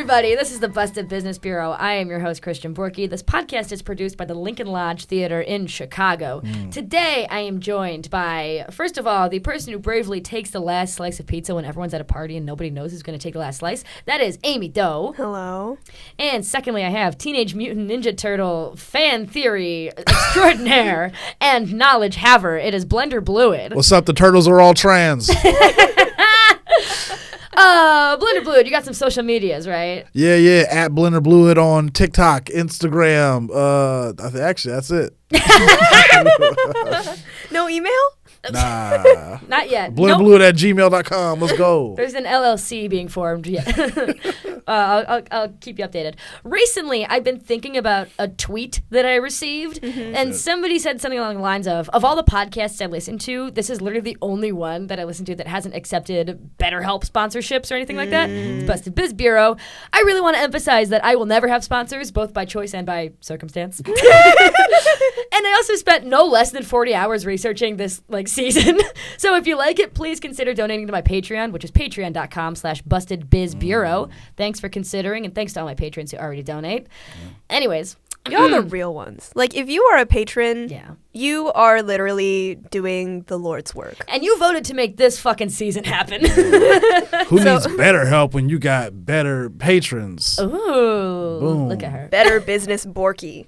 everybody. This is the Busted Business Bureau. I am your host, Christian Borky. This podcast is produced by the Lincoln Lodge Theater in Chicago. Today, I am joined by, first of all, the person who bravely takes the last slice of pizza when everyone's at a party and nobody knows who's going to take the last slice. That is Amy Doe. Hello. And secondly, I have Teenage Mutant Ninja Turtle fan theory extraordinaire and knowledge haver. It is Blender Bluid. What's up? The turtles are all trans. Blender Bluid, you got some social medias, right? Yeah. At Blender Bluid on TikTok, Instagram. Actually, that's it. No email? Nah. Not yet. BlenderBluid@gmail.com. Let's go. There's an LLC being formed. Yeah. I'll keep you updated. Recently, I've been thinking about a tweet that I received, and somebody said something along the lines of all the podcasts I listen to, this is literally the only one that I listen to that hasn't accepted BetterHelp sponsorships or anything like that. It's Busted Biz Bureau. I really want to emphasize that I will never have sponsors, both by choice and by circumstance. And I also spent no less than 40 hours researching this season. So if you like it, please consider donating to my Patreon, which is patreon.com/bustedbizbureau. Thanks for considering, and thanks to all my patrons who already donate. Anyways. You're the real ones. If you are a patron, you are literally doing the Lord's work. And you voted to make this fucking season happen. Who needs better help when you got better patrons? Ooh, Boom. Look at her. Better business Borky.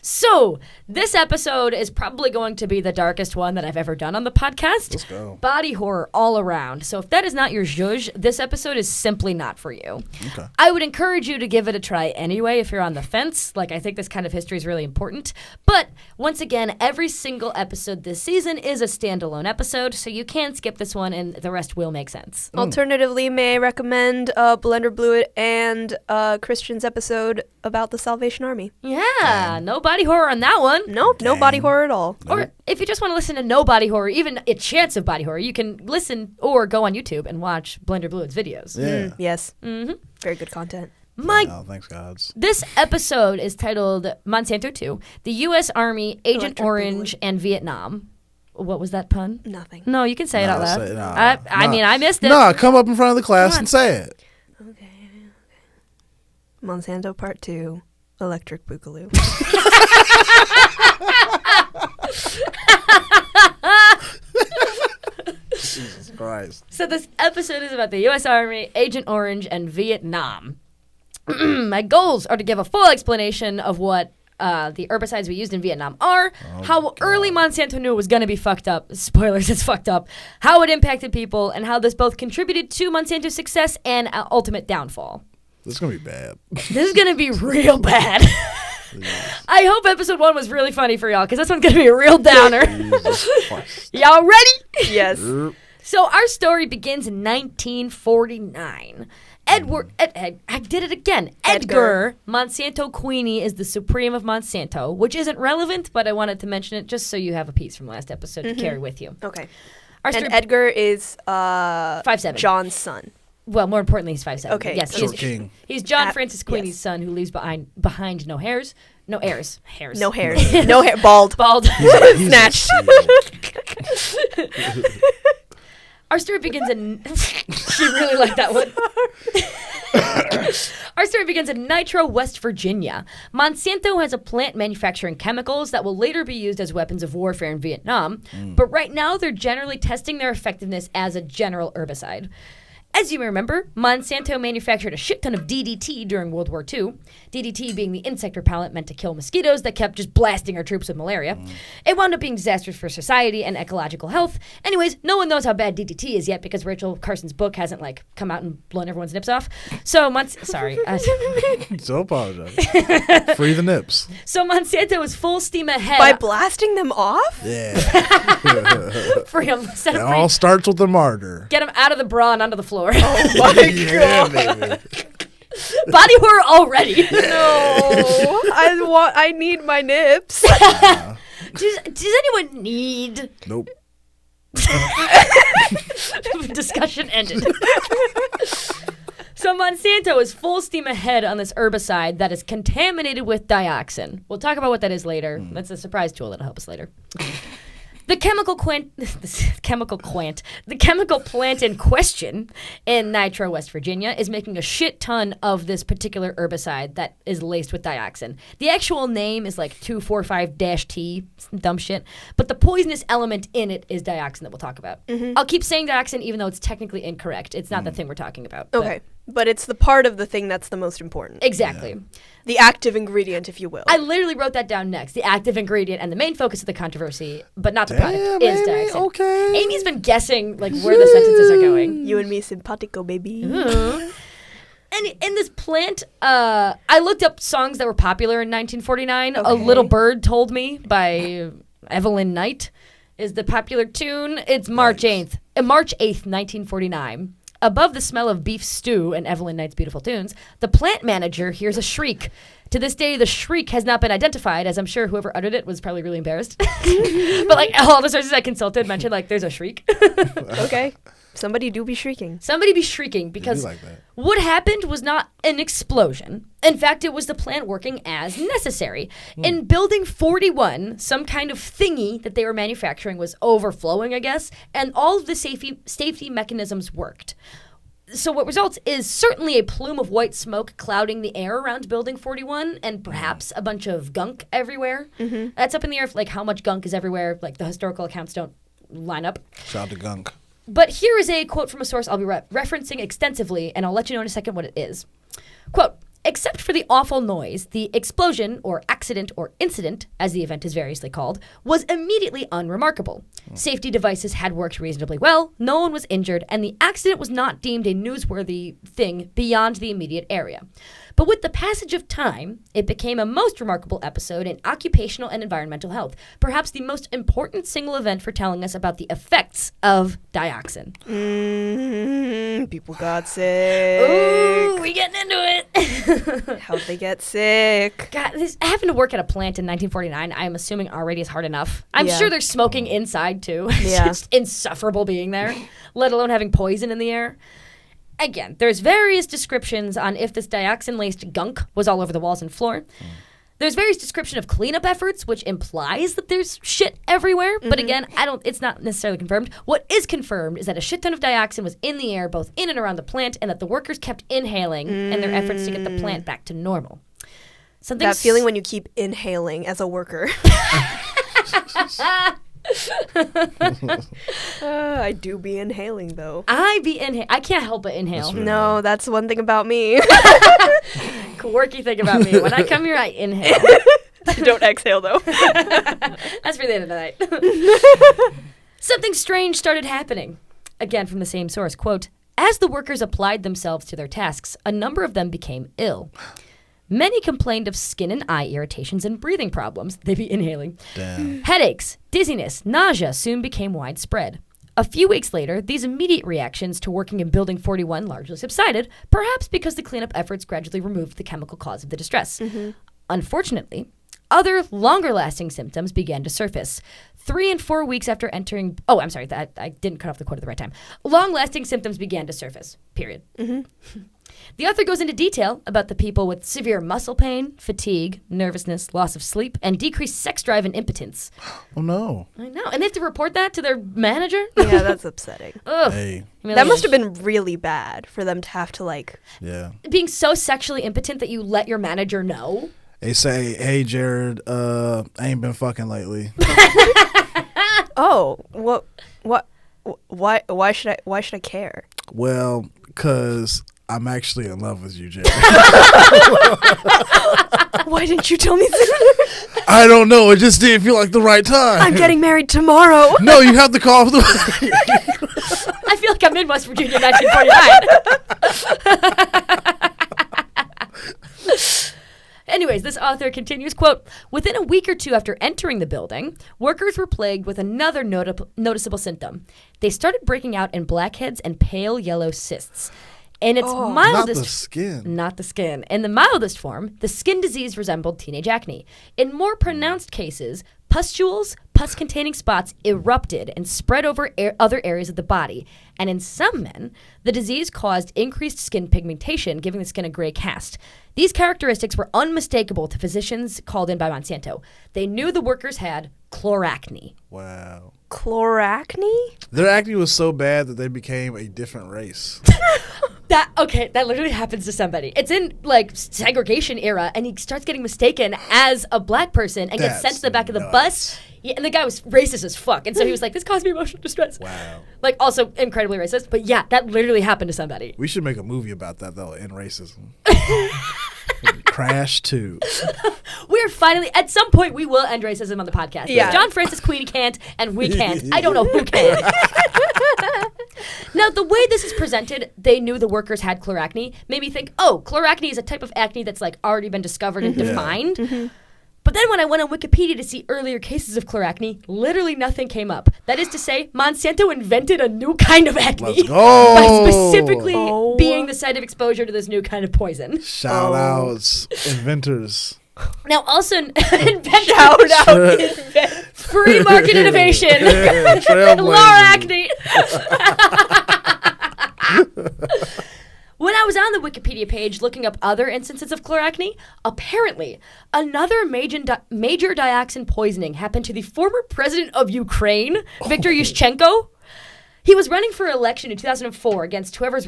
So, this episode is probably going to be the darkest one that I've ever done on the podcast. Let's go. Body horror all around. So if that is not your zhuzh, this episode is simply not for you. Okay. I would encourage you to give it a try anyway if you're on the fence. I think this kind of history is really important. But, once again, every single episode this season is a standalone episode, so you can skip this one and the rest will make sense. Alternatively, may I recommend Blender Bluid and Christian's episode about the Salvation Army? Yeah, no body horror on that one. Nope, no body horror at all. Or if you just want to listen to no body horror, even a chance of body horror, you can listen or go on YouTube and watch Blender Bluid's videos. Yeah. Yes. Very good content. Thanks, gods. This episode is titled Monsanto 2, the U.S. Army, Agent Electric Orange, and Vietnam. What was that pun? Nothing. No, you can say it out loud. I mean, I missed it. Nah, come up in front of the class and say it. Okay. Monsanto Part 2, Electric Boogaloo. Jesus Christ. So this episode is about the U.S. Army, Agent Orange, and Vietnam. My goals are to give a full explanation of what the herbicides we used in Vietnam are, how early Monsanto knew it was going to be fucked up, spoilers, it's fucked up, how it impacted people, and how this both contributed to Monsanto's success and ultimate downfall. This is going to be bad. This is going to be real bad. I hope episode 1 was really funny for y'all, because this one's going to be a real downer. Y'all ready? Yes. So our story begins in 1949. I did it again. Edgar Monsanto Queenie is the supreme of Monsanto, which isn't relevant, but I wanted to mention it just so you have a piece from last episode to carry with you. Okay. And Edgar is 5'7". John's son. Well, more importantly, he's 5'7". Okay. Yes, Short king. He's John Francis Queenie's son who leaves behind no hairs. No heirs. Hairs. No hairs. No hair. Bald. He's Snatched. Our story begins in... She really liked that one. Our story begins in Nitro, West Virginia. Monsanto has a plant manufacturing chemicals that will later be used as weapons of warfare in Vietnam, but right now they're generally testing their effectiveness as a general herbicide. As you may remember, Monsanto manufactured a shit ton of DDT during World War II, DDT being the insect repellent meant to kill mosquitoes that kept just blasting our troops with malaria. It wound up being disastrous for society and ecological health. Anyways, no one knows how bad DDT is yet because Rachel Carson's book hasn't come out and blown everyone's nips off. So sorry. So apologize. Free the nips. So Monsanto is full steam ahead. By blasting them off? Yeah. Free them. It all starts with the martyr. Get them out of the bra and onto the floor. Oh my Yeah, god. baby. Body horror already. No. I need my nips. Does anyone need... Nope. Discussion ended. So Monsanto is full steam ahead on this herbicide that is contaminated with dioxin. We'll talk about what that is later. That's a surprise tool that'll help us later. The chemical plant in question in Nitro, West Virginia, is making a shit ton of this particular herbicide that is laced with dioxin. The actual name is like 245-T, dumb shit, but the poisonous element in it is dioxin that we'll talk about. I'll keep saying dioxin even though it's technically incorrect. It's not the thing we're talking about. Okay. But it's the part of the thing that's the most important. Exactly. Yeah. The active ingredient, if you will. I literally wrote that down next. The active ingredient and the main focus of the controversy, but not the Damn, product, is Amy, dioxin. okay. Amy's been guessing like where the sentences are going. You and me simpatico, baby. And in this plant, I looked up songs that were popular in 1949. Okay. A Little Bird Told Me by Evelyn Knight is the popular tune. It's March 8th, 1949. Above the smell of beef stew and Evelyn Knight's beautiful tunes, the plant manager hears a shriek. To this day, the shriek has not been identified, as I'm sure whoever uttered it was probably really embarrassed. But like all the sources I consulted mentioned like there's a shriek. Okay. Somebody do be shrieking. Somebody be shrieking because like that. what happened was not an explosion. In fact, it was the plant working as necessary. In building 41, some kind of thingy that they were manufacturing was overflowing, I guess, and all of the safety mechanisms worked. So what results is certainly a plume of white smoke clouding the air around building 41 and perhaps a bunch of gunk everywhere. That's up in the air, like how much gunk is everywhere. Like the historical accounts don't line up. Shout out to Gunk. But here is a quote from a source I'll be referencing extensively, and I'll let you know in a second what it is. Quote, except for the awful noise, the explosion, or accident, or incident, as the event is variously called, was immediately unremarkable. Safety devices had worked reasonably well, no one was injured, and the accident was not deemed a newsworthy thing beyond the immediate area. But with the passage of time, it became a most remarkable episode in occupational and environmental health, perhaps the most important single event for telling us about the effects of dioxin. People got sick. Ooh, we getting into it. How'd they get sick? God, having to work at a plant in 1949, I'm assuming already is hard enough. I'm Yeah. sure they're smoking inside, too. Yeah. It's just insufferable being there, let alone having poison in the air. Again, there's various descriptions on if this dioxin-laced gunk was all over the walls and floor. There's various description of cleanup efforts, which implies that there's shit everywhere. But again, it's not necessarily confirmed. What is confirmed is that a shit ton of dioxin was in the air, both in and around the plant, and that the workers kept inhaling in their efforts to get the plant back to normal. That feeling when you keep inhaling as a worker. I do be inhaling, though. I can't help but inhale. That's right. No, that's one thing about me. Quirky thing about me. When I come here, I inhale. Don't exhale, though. That's for the end of the night. Something strange started happening. Again, from the same source. Quote, as the workers applied themselves to their tasks, a number of them became ill. Many complained of skin and eye irritations and breathing problems. They be inhaling. Damn. Headaches, dizziness, nausea soon became widespread. A few weeks later, these immediate reactions to working in Building 41 largely subsided, perhaps because the cleanup efforts gradually removed the chemical cause of the distress. Unfortunately, other longer-lasting symptoms began to surface. 3 and 4 weeks after entering... Oh, I'm sorry, I didn't cut off the quote at the right time. Long-lasting symptoms began to surface, period. The author goes into detail about the people with severe muscle pain, fatigue, nervousness, loss of sleep, and decreased sex drive and impotence. Oh, no. I know. And they have to report that to their manager? Yeah, that's upsetting. Ugh. Hey. I mean, That like, must have been really bad for them to have to, like... Yeah. being so sexually impotent that you let your manager know. They say, hey, Jared, I ain't been fucking lately. Oh, why should I care? Well, because I'm actually in love with you, Jared. Why didn't you tell me sooner? I don't know. It just didn't feel like the right time. I'm getting married tomorrow. No, you have to call for the... I feel like I'm in West Virginia in 1949. Anyways, this author continues, quote, within a week or two after entering the building, workers were plagued with another noticeable symptom. They started breaking out in blackheads and pale yellow cysts. In its Not mildest... the skin. Not the skin. In the mildest form, the skin disease resembled teenage acne. In more pronounced cases, pustules, pus-containing spots erupted and spread over other areas of the body. And in some men, the disease caused increased skin pigmentation, giving the skin a gray cast. These characteristics were unmistakable to physicians called in by Monsanto. They knew the workers had chloracne. Wow. Chloracne? Their acne was so bad that they became a different race. That literally happens to somebody. It's in like segregation era, and he starts getting mistaken as a black person and gets sent to the back of the bus. Yeah, and the guy was racist as fuck, and so he was like, "This caused me emotional distress." Wow. Like, also incredibly racist, but yeah, that literally happened to somebody. We should make a movie about that though, in racism. Crash 2. We're finally, at some point, we will end racism on the podcast. Yeah. If John Francis Queenie can't, and we can't. I don't know who can. Now, the way this is presented, they knew the workers had chloracne, made me think, oh, chloracne is a type of acne that's like already been discovered and defined. Mm-hmm. But then when I went on Wikipedia to see earlier cases of chloracne, literally nothing came up. That is to say, Monsanto invented a new kind of acne. Let's go. By specifically being the site of exposure to this new kind of poison. Shout outs, inventors. Now, also, inventors. Shout out. Free market innovation. Yeah, trailblazing. Acne. When I was on the Wikipedia page looking up other instances of chloracne, apparently another major dioxin poisoning happened to the former president of Ukraine, Viktor Yushchenko. He was running for election in 2004 against whoever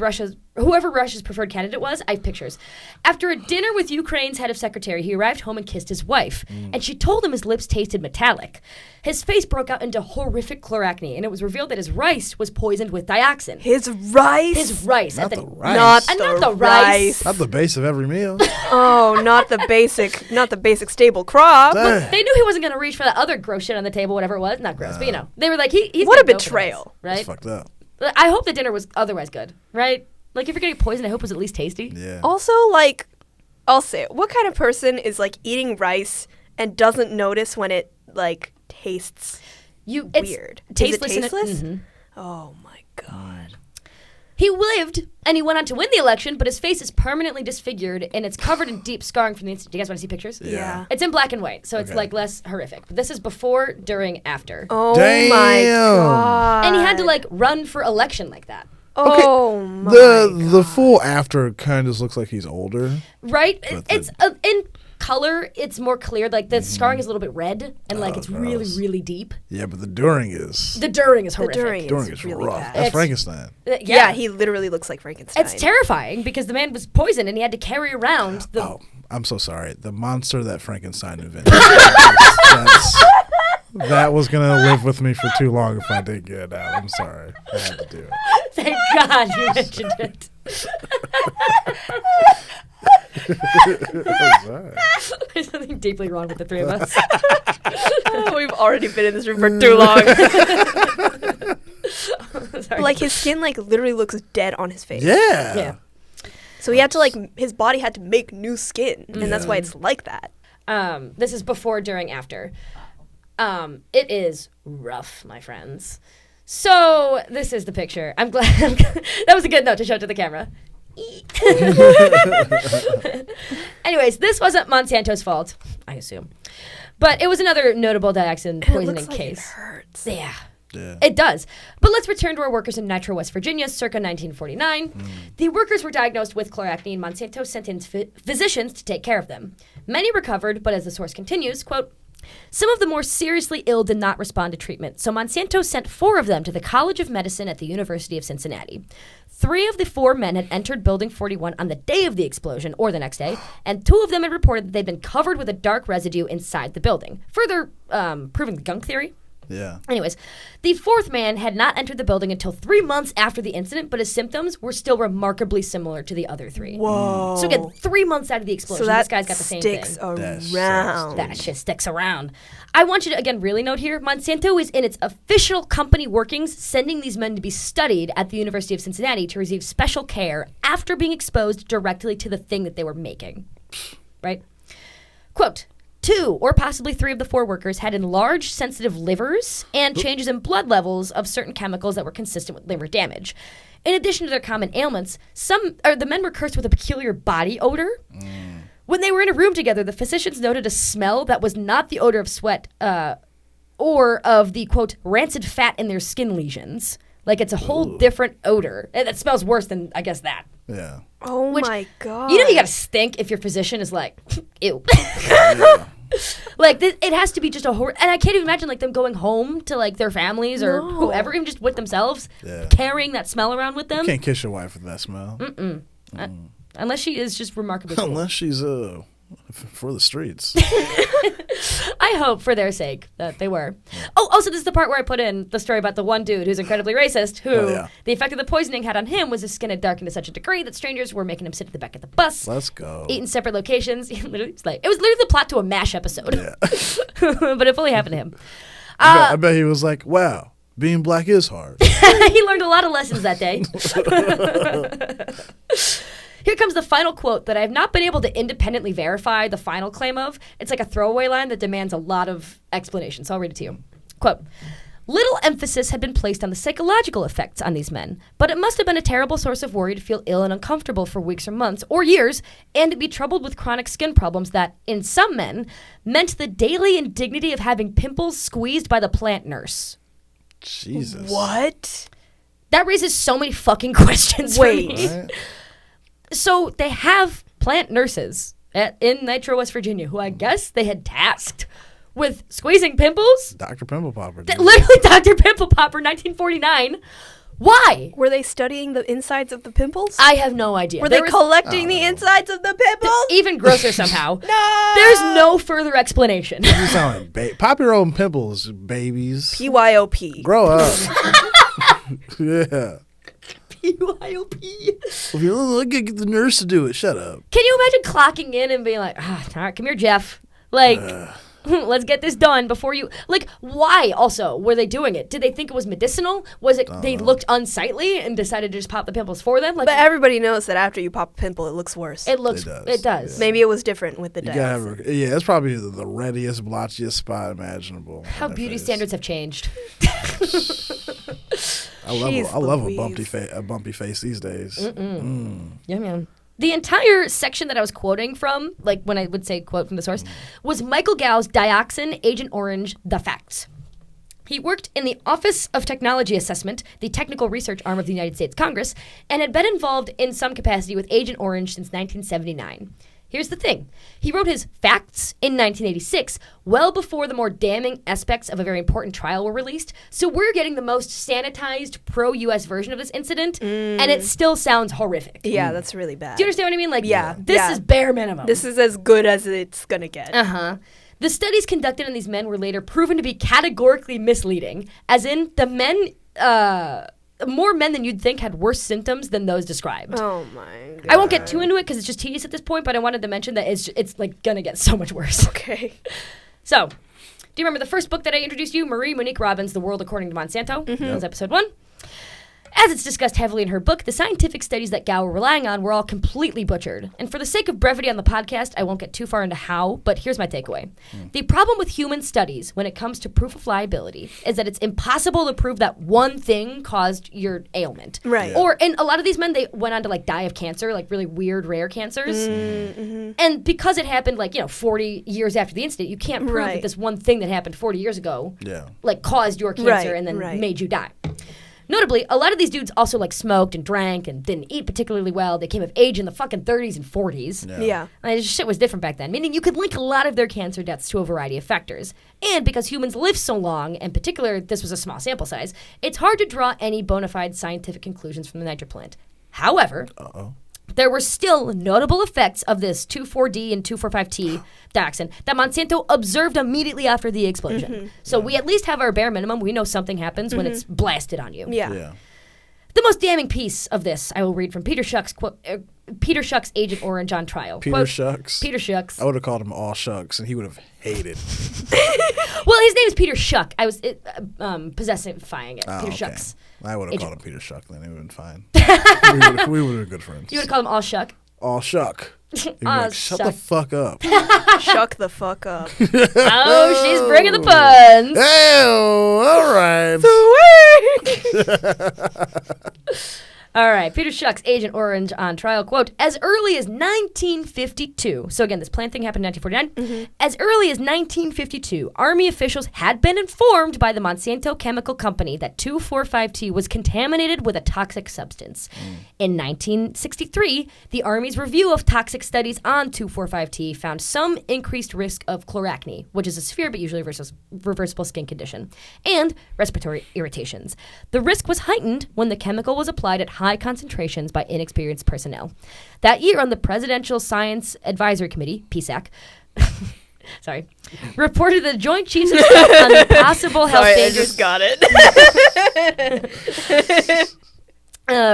Russia's preferred candidate was. I have pictures. After a dinner with Ukraine's head of secretary, he arrived home and kissed his wife. And she told him his lips tasted metallic. His face broke out into horrific chloracne, and it was revealed that his rice was poisoned with dioxin. His rice? His rice. Not the rice. Not the rice. Not the base of every meal. Oh, not the basic stable crop. Dang. They knew he wasn't going to reach for that other gross shit on the table, whatever it was. Not gross, but you know. They were like, he's What a gonna go for betrayal. this, right? That's fucked up. I hope the dinner was otherwise good, right? Like, if you're getting poisoned, I hope it was at least tasty. Yeah. Also, like, I'll say it. What kind of person is, like, eating rice and doesn't notice when it, like, tastes weird? Tasteless. Is it tasteless? Mhm. Oh, my God. He lived, and he went on to win the election, but his face is permanently disfigured, and it's covered in deep scarring from the incident. Do you guys want to see pictures? Yeah. It's in black and white, so it's, Okay. like, less horrific. But this is before, during, after. Oh, Damn. my God. And he had to, like, run for election like that. Oh, my The full after kind of looks like he's older. Right? But It's in color, it's more clear. Like, the scarring is a little bit red, and, like, it's really, gross. really deep. Yeah, but the during is The during is horrific. during is really rough. bad. That's It's- Frankenstein. Yeah, he literally looks like Frankenstein. It's terrifying because the man was poisoned and he had to carry around the. Oh, I'm so sorry. The monster that Frankenstein invented. That was gonna live with me for too long if I didn't get it out. I'm sorry. I had to do it. Thank God you mentioned it. I'm sorry. There's something deeply wrong with the three of us. We've already been in this room for too long. Sorry. Like, his skin, like, literally looks dead on his face. Yeah. Yeah. So he had to, like, his body had to make new skin. And that's why it's like that. This is before, during, after. It is rough, my friends. So this is the picture. I'm glad. That was a good note to show to the camera. Anyways, this wasn't Monsanto's fault, I assume, but it was another notable dioxin poisoning It looks like case. it hurts. Yeah. Yeah. It does. But let's return to our workers in Nitro, West Virginia, circa 1949. The workers were diagnosed with chloracne, and Monsanto sent in physicians to take care of them. Many recovered, but as the source continues, quote, some of the more seriously ill did not respond to treatment, so Monsanto sent 4 of them to the College of Medicine at the University of Cincinnati. 3 of the 4 men had entered Building 41 on the day of the explosion, or the next day, and 2 of them had reported that they'd been covered with a dark residue inside the building, further proving the gunk theory. Yeah. Anyways, the 4th man had not entered the building until 3 months after the incident, but his symptoms were still remarkably similar to the other 3. Whoa. So again, 3 months out of the explosion, So that this guy's got the same thing. sticks That around. That shit sticks around. I want you to, again, really note here, Monsanto is in its official company workings sending these men to be studied at the University of Cincinnati to receive special care after being exposed directly to the thing that they were making. Right? Quote, 2 or possibly 3 of the 4 workers had enlarged sensitive livers and changes in blood levels of certain chemicals that were consistent with liver damage. In addition to their common ailments, the men were cursed with a peculiar body odor. When they were in a room together, the physicians noted a smell that was not the odor of sweat or of the, quote, rancid fat in their skin lesions. Like, it's a whole different odor. And it smells worse than, I guess, that. Yeah. Oh Which- my God. You know you gotta stink if your physician is like, ew. Yeah. Like, it has to be just a horror. And I can't even imagine, like, them going home to, like, their families or No. whoever, even just with themselves, Yeah. carrying that smell around with them. You can't kiss your wife with that smell. Unless she is just remarkably cool. Unless she's for the streets. I hope, for their sake, that they were. Oh, also, this is the part where I put in the story about the one dude who's incredibly racist, who the effect of the poisoning had on him was his skin had darkened to such a degree that strangers were making him sit at the back of the bus. Let's go. Eat in separate locations. It was literally the plot to a MASH episode. Yeah. But it fully happened to him. I bet he was like, wow, being black is hard. He learned a lot of lessons that day. Here comes the final quote that I have not been able to independently verify the final claim of. It's like a throwaway line that demands a lot of explanation, so I'll read it to you. Quote, little emphasis had been placed on the psychological effects on these men, but it must have been a terrible source of worry to feel ill and uncomfortable for weeks or months or years, and to be troubled with chronic skin problems that, in some men, meant the daily indignity of having pimples squeezed by the plant nurse. Jesus. What? That raises so many fucking questions for me. Right? So they have plant nurses in Nitro, West Virginia, who I guess they had tasked with squeezing pimples. Dr. Pimple Popper. Literally Dr. Pimple Popper, 1949. Why? Were they studying the insides of the pimples? I have no idea. Were they collecting the insides of the pimples? Even grosser somehow. No! There's no further explanation. You sound like pop your own pimples, babies. PYOP. Grow up. Yeah. PYOP. If you look, get the nurse to do it. Shut up. Can you imagine clocking in and being like, all right, come here, Jeff. Like, let's get this done before you... Like, why also were they doing it? Did they think it was medicinal? Was it they looked unsightly and decided to just pop the pimples for them? Like, But everybody knows that after you pop a pimple, it looks worse. it looks... It does. It does. Yeah. Maybe it was different with the You dials. gotta it's probably the reddiest, blotchiest spot imaginable. How on their beauty face. standards have changed. I love Jeez a bumpy face these days. Yeah, man. The entire section that I was quoting from, like when I would say quote from the source, was Michael Gow's Dioxin, Agent Orange, The Facts. He worked in the Office of Technology Assessment, the technical research arm of the United States Congress, and had been involved in some capacity with Agent Orange since 1979. Here's the thing. He wrote his Facts in 1986, well before the more damning aspects of a very important trial were released. So we're getting the most sanitized pro-U.S. version of this incident, and it still sounds horrific. Yeah, that's really bad. Do you understand what I mean? Like, Yeah. this is bare minimum. This is as good as it's going to get. Uh-huh. The studies conducted on these men were later proven to be categorically misleading, as in the men, more men than you'd think had worse symptoms than those described. Oh, my God. I won't get too into it because it's just tedious at this point, but I wanted to mention that it's like gonna get so much worse. Okay. So, do you remember the first book that I introduced you? Marie Monique Robbins' The World According to Monsanto? That was episode 1. As it's discussed heavily in her book, the scientific studies that Gow were relying on were all completely butchered. And for the sake of brevity on the podcast, I won't get too far into how, but here's my takeaway. The problem with human studies when it comes to proof of liability is that it's impossible to prove that one thing caused your ailment. Right. Or, and a lot of these men, they went on to like die of cancer, like really weird, rare cancers. And because it happened like, 40 years after the incident, you can't prove that this one thing that happened 40 years ago like caused your cancer and then made you die. Notably, a lot of these dudes also like smoked and drank and didn't eat particularly well. They came of age in the fucking 30s and 40s. Yeah. Like, shit was different back then, meaning you could link a lot of their cancer deaths to a variety of factors. And because humans live so long, in particular, this was a small sample size, it's hard to draw any bona fide scientific conclusions from the nitro plant. However, there were still notable effects of this 2,4-D and 2,4,5-T dioxin that Monsanto observed immediately after the explosion. So we at least have our bare minimum. We know something happens when it's blasted on you. Yeah. The most damning piece of this I will read from Peter Shuck's quote. Peter Shuck's Agent Orange on trial. Peter Quote, Shucks. Peter Shucks. I would have called him All Shucks, and he would have hated. Well, his name is Peter Shuck. I was possessifying it. Peter Shucks. I would have Agent. called him Peter Shuck, then it would have been fine. we would have been good friends. You would call him All Shuck. All Shuck. He'd be Aw, like, shut the Shuck. fuck up. Shuck the fuck up. Oh, she's bringing the puns. Hey, all right. All right. Peter Schuck's Agent Orange on trial. Quote, as early as 1952. So again, this plan thing happened in 1949. As early as 1952, Army officials had been informed by the Monsanto Chemical Company that 2,4,5-T was contaminated with a toxic substance. In 1963, the Army's review of toxic studies on 2,4,5-T found some increased risk of chloracne, which is a severe but usually reversible skin condition, and respiratory irritations. The risk was heightened when the chemical was applied at high concentrations by inexperienced personnel. That year, on the Presidential Science Advisory Committee, PSAC, reported the Joint Chiefs of Staff on the possible health dangers. I just got it.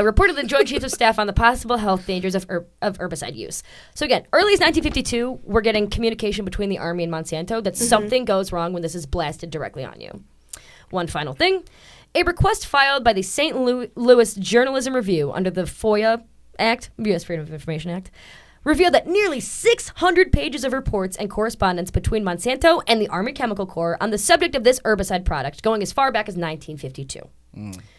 Reported the Joint Chiefs of Staff on the possible health dangers of herbicide use. So again, early as 1952, we're getting communication between the Army and Monsanto that something goes wrong when this is blasted directly on you. One final thing. A request filed by the St. Louis Journalism Review under the FOIA Act, U.S. Freedom of Information Act, revealed that nearly 600 pages of reports and correspondence between Monsanto and the Army Chemical Corps on the subject of this herbicide product going as far back as 1952.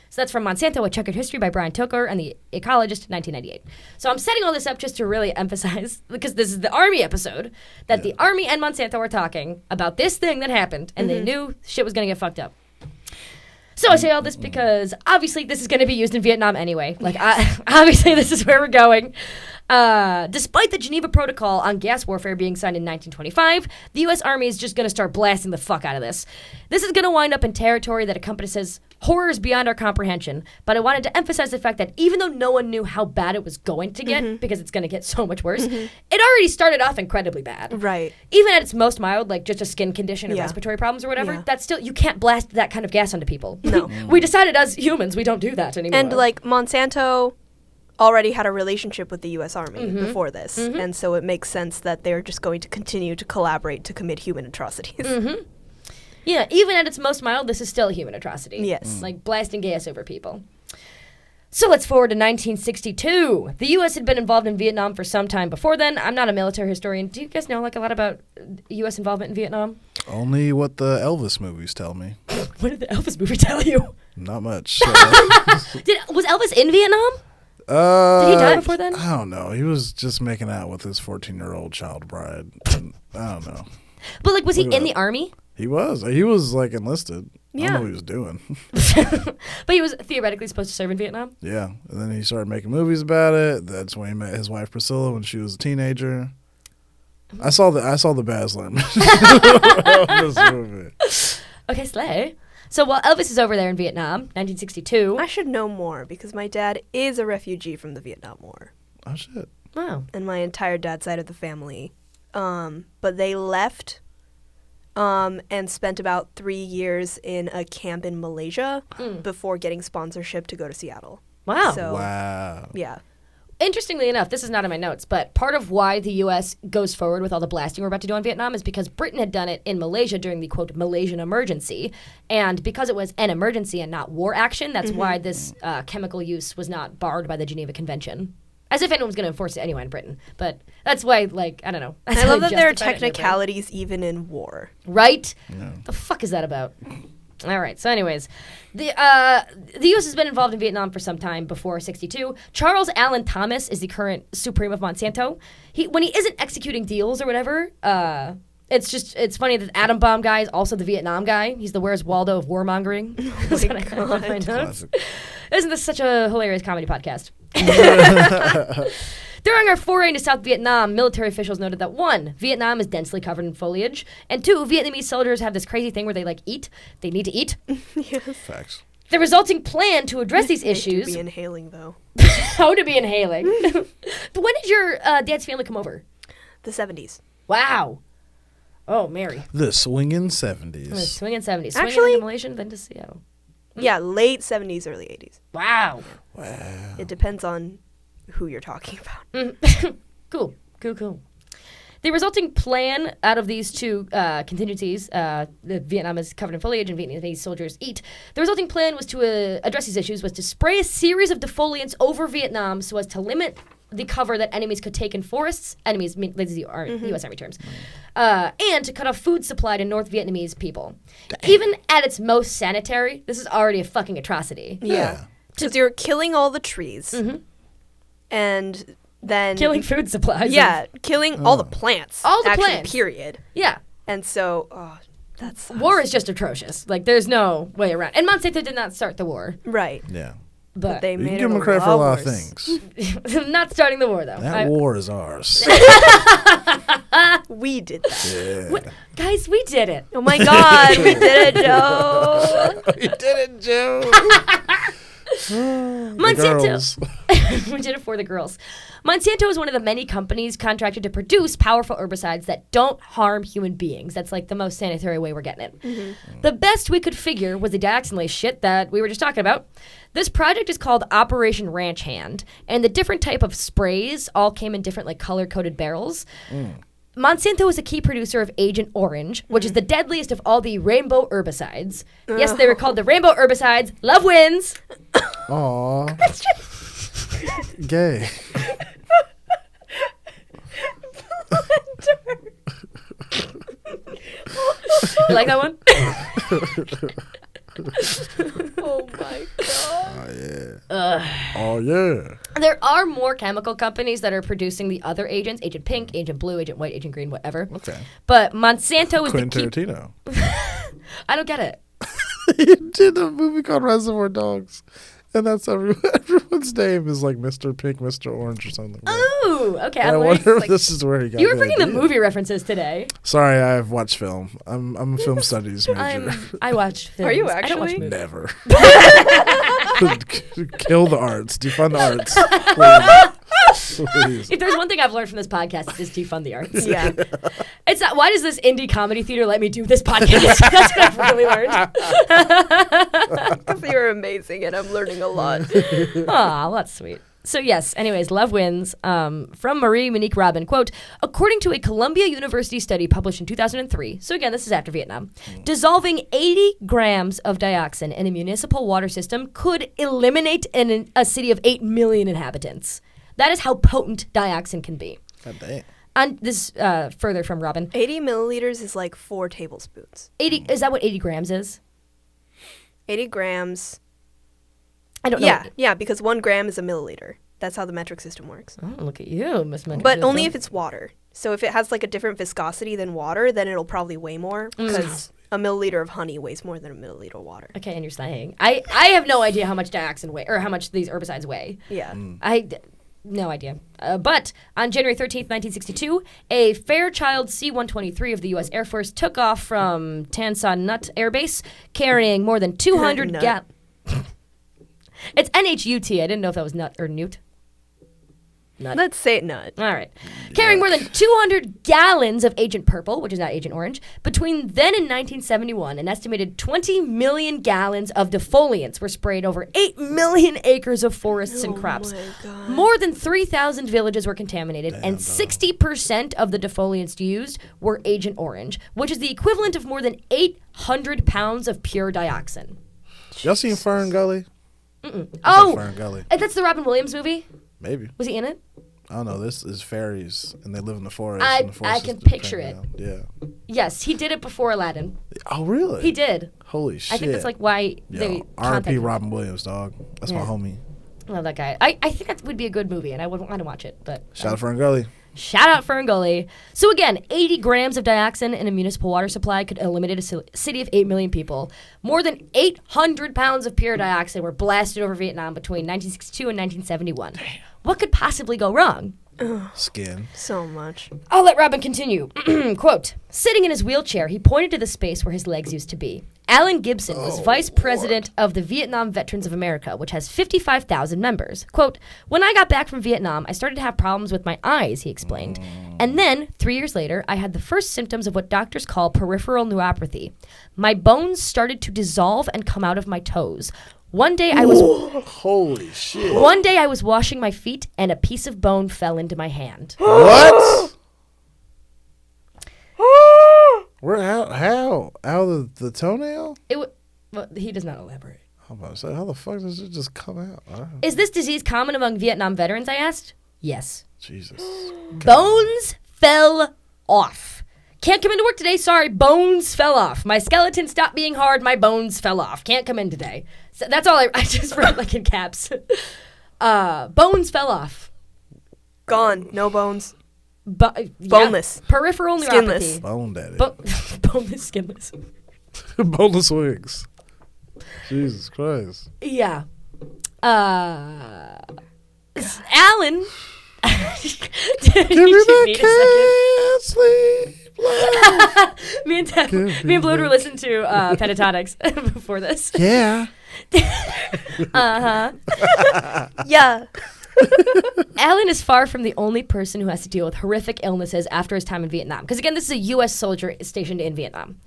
So that's from Monsanto, A Checkered History by Brian Toker and The Ecologist, 1998. So I'm setting all this up just to really emphasize, because this is the Army episode, that the Army and Monsanto are talking about this thing that happened, and they knew shit was going to get fucked up. So I say all this because obviously this is going to be used in Vietnam anyway. Like, obviously this is where we're going. Despite the Geneva Protocol on gas warfare being signed in 1925, the U.S. Army is just going to start blasting the fuck out of this. This is going to wind up in territory that encompasses horrors beyond our comprehension, but I wanted to emphasize the fact that even though no one knew how bad it was going to get, because it's going to get so much worse, it already started off incredibly bad. Right. Even at its most mild, like just a skin condition or respiratory problems or whatever, that's still, you can't blast that kind of gas onto people. No. We decided as humans we don't do that anymore. And like Monsanto already had a relationship with the U.S. Army before this, and so it makes sense that they're just going to continue to collaborate to commit human atrocities. Yeah, even at its most mild, this is still a human atrocity. Yes. Like blasting gas over people. So let's forward to 1962. The U.S. had been involved in Vietnam for some time before then. I'm not a military historian. Do you guys know like a lot about U.S. involvement in Vietnam? Only what the Elvis movies tell me. What did the Elvis movie tell you? Not much. Was Elvis in Vietnam? Did he die before then? I don't know. He was just making out with his 14-year-old child bride. And I don't know. But like, was he in the army? He was. He was like enlisted. Yeah. I don't know what he was doing. But he was theoretically supposed to serve in Vietnam? Yeah. And then he started making movies about it. That's when he met his wife Priscilla when she was a teenager. I saw the Baz Luhrmann of this movie. Okay, slay. So while Elvis is over there in Vietnam, 1962. I should know more because my dad is a refugee from the Vietnam War. Oh shit. Wow. And my entire dad's side of the family. But they left and spent about 3 years in a camp in Malaysia before getting sponsorship to go to Seattle. Wow. So, Wow. yeah. Interestingly enough, this is not in my notes, but part of why the U.S. goes forward with all the blasting we're about to do in Vietnam is because Britain had done it in Malaysia during the, quote, Malaysian emergency. And because it was an emergency and not war action, that's why this chemical use was not barred by the Geneva Convention. As if anyone was going to enforce it anyway in Britain. But that's why, like, I don't know. I love that there are technicalities even in war. Right? Yeah. The fuck is that about? All right. So, anyways, the U.S. has been involved in Vietnam for some time before '62. Charles Allen Thomas is the current supreme of Monsanto. When he isn't executing deals or whatever, it's funny that the atom bomb guy is also the Vietnam guy. He's the Where's Waldo of warmongering. Oh my God. Isn't this such a hilarious comedy podcast? During our foray into South Vietnam, military officials noted that 1, Vietnam is densely covered in foliage, and 2, Vietnamese soldiers have this crazy thing where they eat. They need to eat. Facts. The resulting plan to address these issues. To be inhaling though. How to be inhaling. But when did your dad's family come over? The 70s. Wow. Oh, Mary. The swinging 70s. Swinging 70s. Actually- Swinging into Malaysia, then to Seattle. Yeah, late 70s, early 80s. Wow. Wow. It depends on who you're talking about. Cool. The resulting plan out of these two contingencies, the Vietnam is covered in foliage and Vietnamese soldiers eat. The resulting plan was to address these issues was to spray a series of defoliants over Vietnam so as to limit the cover that enemies could take in forests. Enemies, these are U.S. Army terms. And to cut off food supply to North Vietnamese people. Even at its most sanitary, this is already a fucking atrocity. Yeah. Because you're killing all the trees. Mhm. And then... Killing food supplies. Yeah, killing all the plants. All the actually, plants. period. Yeah. And so, that sucks. War is just atrocious. Like, there's no way around. And Monsanto did not start the war. Right. Yeah. But they You made can it give them a credit for a lot of worse. things. not starting the war, though. That war is ours. We did that. Yeah. Guys, we did it. Oh my God, we did it, Joe. We did it, Joe. Monsanto. We did it for the girls. Monsanto is one of the many companies contracted to produce powerful herbicides that don't harm human beings. That's like the most sanitary way we're getting it. Mm-hmm. The best we could figure was the dioxin shit that we were just talking about. This project is called Operation Ranch Hand, and the different type of sprays all came in different like color-coded barrels. Monsanto is a key producer of Agent Orange, which is the deadliest of all the rainbow herbicides. Yes, they were called the rainbow herbicides. Love wins. Aw. Gay. You like that one? Oh my God. Oh, yeah. Oh, yeah. There are more chemical companies that are producing the other agents: Agent Pink, Agent Blue, Agent White, Agent Green, whatever. Okay. But Monsanto is Quentin the key. Tarantino. I don't get it. He did a movie called Reservoir Dogs. And that's everyone's name is like Mr. Pink, Mr. Orange or something. Oh, okay. I wonder if this is where he got You were the bringing the idea. movie references today. Sorry, I've watched film. I'm a film studies major. I watched films. Are you I don't watch actually? movies. Never. Kill the arts. Defund the arts. Please. If there's one thing I've learned from this podcast, it's defund the arts. Yeah. It's not, why does this indie comedy theater let me do this podcast? That's what I've really learned. Because you're amazing and I'm learning a lot. Aw, that's sweet. So yes, anyways, love wins. From Marie Monique Robin, quote, according to a Columbia University study published in 2003, so again, this is after Vietnam, dissolving 80 grams of dioxin in a municipal water system could eliminate a city of 8 million inhabitants. That is how potent dioxin can be. God damn. And this further from Robin. 80 milliliters is like 4 tablespoons. 80, is that what 80 grams is? 80 grams. I don't know. Yeah, because 1 gram is a milliliter. That's how the metric system works. Oh, look at you, Miss Mendes. But only if it's water. So if it has like a different viscosity than water, then it'll probably weigh more because a milliliter of honey weighs more than a milliliter of water. Okay, and you're saying. I have no idea how much dioxin weigh, or how much these herbicides weigh. Yeah. No idea. But on January 13th, 1962, a Fairchild C-123 of the U.S. Air Force took off from Tan Son Nhut Air Base carrying more than 200 Nut. It's N-H-U-T. I didn't know if that was nut or newt. Nut. Let's say nut. All right. Carrying more than 200 gallons of Agent Purple, which is not Agent Orange, between then and 1971, an estimated 20 million gallons of defoliants were sprayed over 8 million acres of forests and crops. My God. More than 3,000 villages were contaminated, and 60% of the defoliants used were Agent Orange, which is the equivalent of more than 800 pounds of pure dioxin. Y'all seen Fern Gully? Oh, Fern Gully. that's the Robin Williams movie? Maybe. Was he in it? I don't know. This is fairies, and they live in the forest. I- and the forest I can is picture dependent on- Yes, he did it before Aladdin. Yeah. Oh, really? He did. Holy shit. I think that's like why they R.I.P. contacted him. Robin Williams, dog. That's my Yeah. homie. Love that guy. I think that would be a good movie, and I would want to watch it. But Shout out Fern Gully. shout out Fern Gully. So again, 80 grams of dioxin in a municipal water supply could eliminate a city of 8 million people. More than 800 pounds of pure dioxin were blasted over Vietnam between 1962 and 1971. What could possibly go wrong? Skin. So much. I'll let Robin continue. Quote, sitting in his wheelchair, he pointed to the space where his legs used to be. Alan Gibson was vice president of the Vietnam Veterans of America, which has 55,000 members. Quote, when I got back from Vietnam, I started to have problems with my eyes, he explained. And then, 3 years later, I had the first symptoms of what doctors call peripheral neuropathy. My bones started to dissolve and come out of my toes. One day I was Holy shit. One day I was washing my feet and a piece of bone fell into my hand. What? Where? How? Out of the toenail? Well, he does not elaborate. I'm about to say, how the fuck does it just come out? I don't know. Is this disease common among Vietnam veterans, I asked? Yes. Jesus. Bones fell off. Can't come into work today. Sorry, bones fell off. My skeleton stopped being hard. My bones fell off. Can't come in today. So that's all I just wrote like in caps. Bones fell off. Gone. No bones. Boneless. Yeah. Peripheral Skinless. neuropathy. Bone daddy. Boneless, skinless. Boneless wigs. Jesus Christ. Yeah. Alan. Give me that can't sleep. me and Bluid were listening to Pentatonics before this. Yeah. Yeah. Alan is far from the only person who has to deal with horrific illnesses after his time in Vietnam. Because again, this is a U.S. soldier stationed in Vietnam.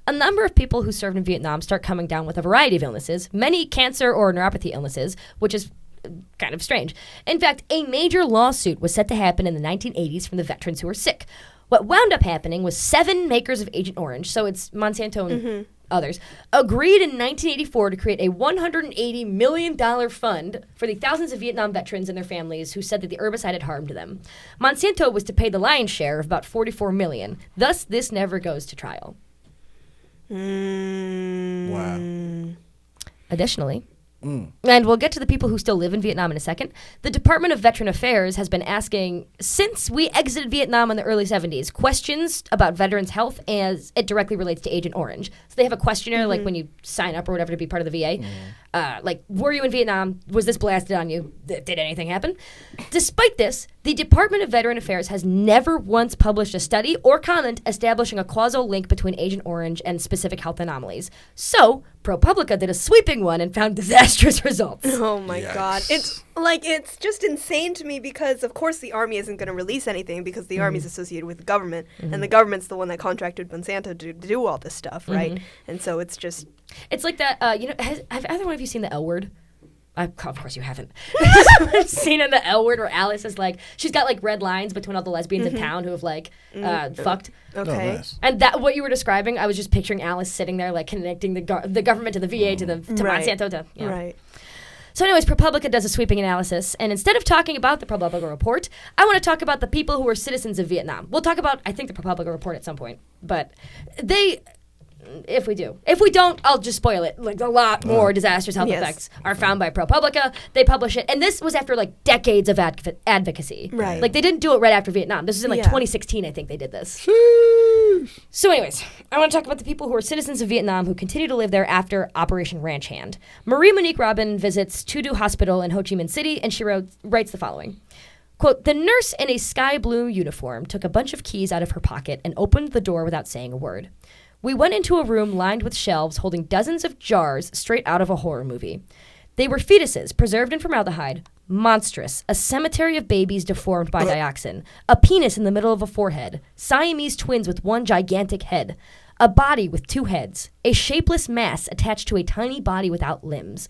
A number of people who served in Vietnam start coming down with a variety of illnesses, many cancer or neuropathy illnesses, which is kind of strange. In fact, a major lawsuit was set to happen in the 1980s from the veterans who were sick. What wound up happening was 7 makers of Agent Orange, so it's Monsanto and others, agreed in 1984 to create a $180 million fund for the thousands of Vietnam veterans and their families who said that the herbicide had harmed them. Monsanto was to pay the lion's share of about $44 million. Thus, this never goes to trial. Wow. Additionally, and we'll get to the people who still live in Vietnam in a second, the Department of Veteran Affairs has been asking, since we exited Vietnam in the early 70s, questions about veterans' health as it directly relates to Agent Orange. So they have a questionnaire, like when you sign up or whatever to be part of the VA. Like, were you in Vietnam? Was this blasted on you? Did anything happen? Despite this, the Department of Veteran Affairs has never once published a study or comment establishing a causal link between Agent Orange and specific health anomalies. So, ProPublica did a sweeping one and found disastrous results. Oh my God. It's just insane to me because, of course, the Army isn't going to release anything because the Army is associated with the government, and the government's the one that contracted Monsanto to do all this stuff, right? And so it's just... It's like that, have either one of you seen the L Word? Of course you haven't. Seen in the L Word where Alice is like, she's got like red lines between all the lesbians in town who have like fucked. Okay. Oh, nice. And that, what you were describing, I was just picturing Alice sitting there like connecting the government to the VA to Right. Monsanto to, Right. So anyways, ProPublica does a sweeping analysis, and instead of talking about the ProPublica report, I want to talk about the people who were citizens of Vietnam. We'll talk about, I think, the ProPublica report at some point, but if we do. If we don't, I'll just spoil it. Like, a lot more disastrous health effects are found by ProPublica. They publish it. And this was after, like, decades of advocacy. Right. Like, they didn't do it right after Vietnam. This was in, like, 2016, I think they did this. So anyways, I want to talk about the people who are citizens of Vietnam who continue to live there after Operation Ranch Hand. Marie Monique Robin visits Tudu Hospital in Ho Chi Minh City, and she writes the following. Quote, the nurse in a sky blue uniform took a bunch of keys out of her pocket and opened the door without saying a word. We went into a room lined with shelves holding dozens of jars straight out of a horror movie. They were fetuses preserved in formaldehyde, monstrous, a cemetery of babies deformed by dioxin, a penis in the middle of a forehead, Siamese twins with one gigantic head, a body with 2 heads, a shapeless mass attached to a tiny body without limbs.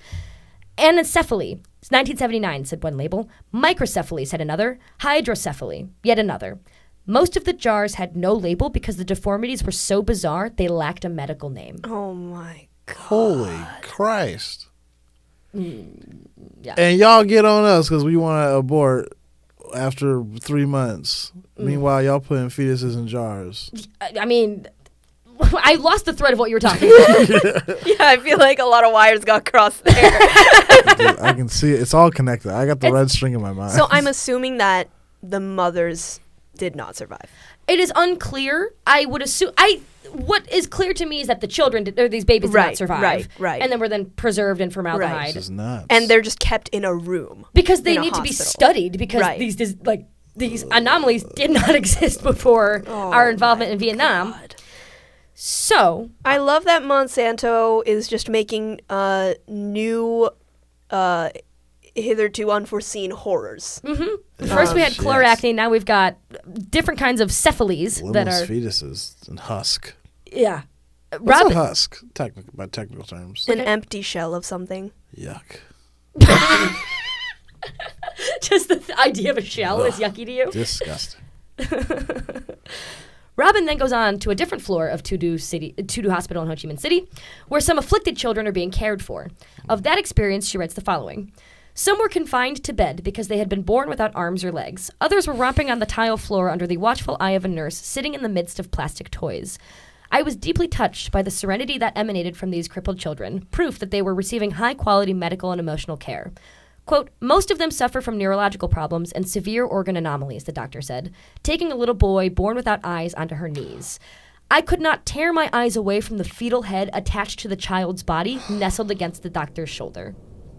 Anencephaly, 1979, said one label. Microcephaly, said another. Hydrocephaly, yet another. Most of the jars had no label because the deformities were so bizarre they lacked a medical name. Oh my God. Holy Christ. Yeah. And y'all get on us because we want to abort after 3 months. Meanwhile, y'all putting fetuses in jars. I mean, I lost the thread of what you were talking about. Yeah, I feel like a lot of wires got crossed there. Dude, I can see it. It's all connected. I got the red string in my mind. So I'm assuming that the mothers did not survive. It is unclear. I would assume. What is clear to me is that the children, or these babies, did not survive. Right. And then were then preserved in formaldehyde. This is nuts. And they're just kept in a room. Because they in a need to be hospital. studied because these anomalies did not exist before our involvement in Vietnam. God. So I love that Monsanto is just making new hitherto unforeseen horrors. First we had shit. chloracne, now we've got different kinds of cephalies that Limbless are fetuses and husk. yeah. What's a husk? By technical terms. An empty shell of something. Yuck. Just the idea of a shell is yucky to you. Disgusting. Robin then goes on to a different floor of Tudu Hospital in Ho Chi Minh City, where some afflicted children are being cared for. Of that experience, she writes the following. Some were confined to bed because they had been born without arms or legs. Others were romping on the tile floor under the watchful eye of a nurse sitting in the midst of plastic toys. I was deeply touched by the serenity that emanated from these crippled children, proof that they were receiving high-quality medical and emotional care. Quote, most of them suffer from neurological problems and severe organ anomalies, the doctor said, taking a little boy born without eyes onto her knees. I could not tear my eyes away from the fetal head attached to the child's body, nestled against the doctor's shoulder.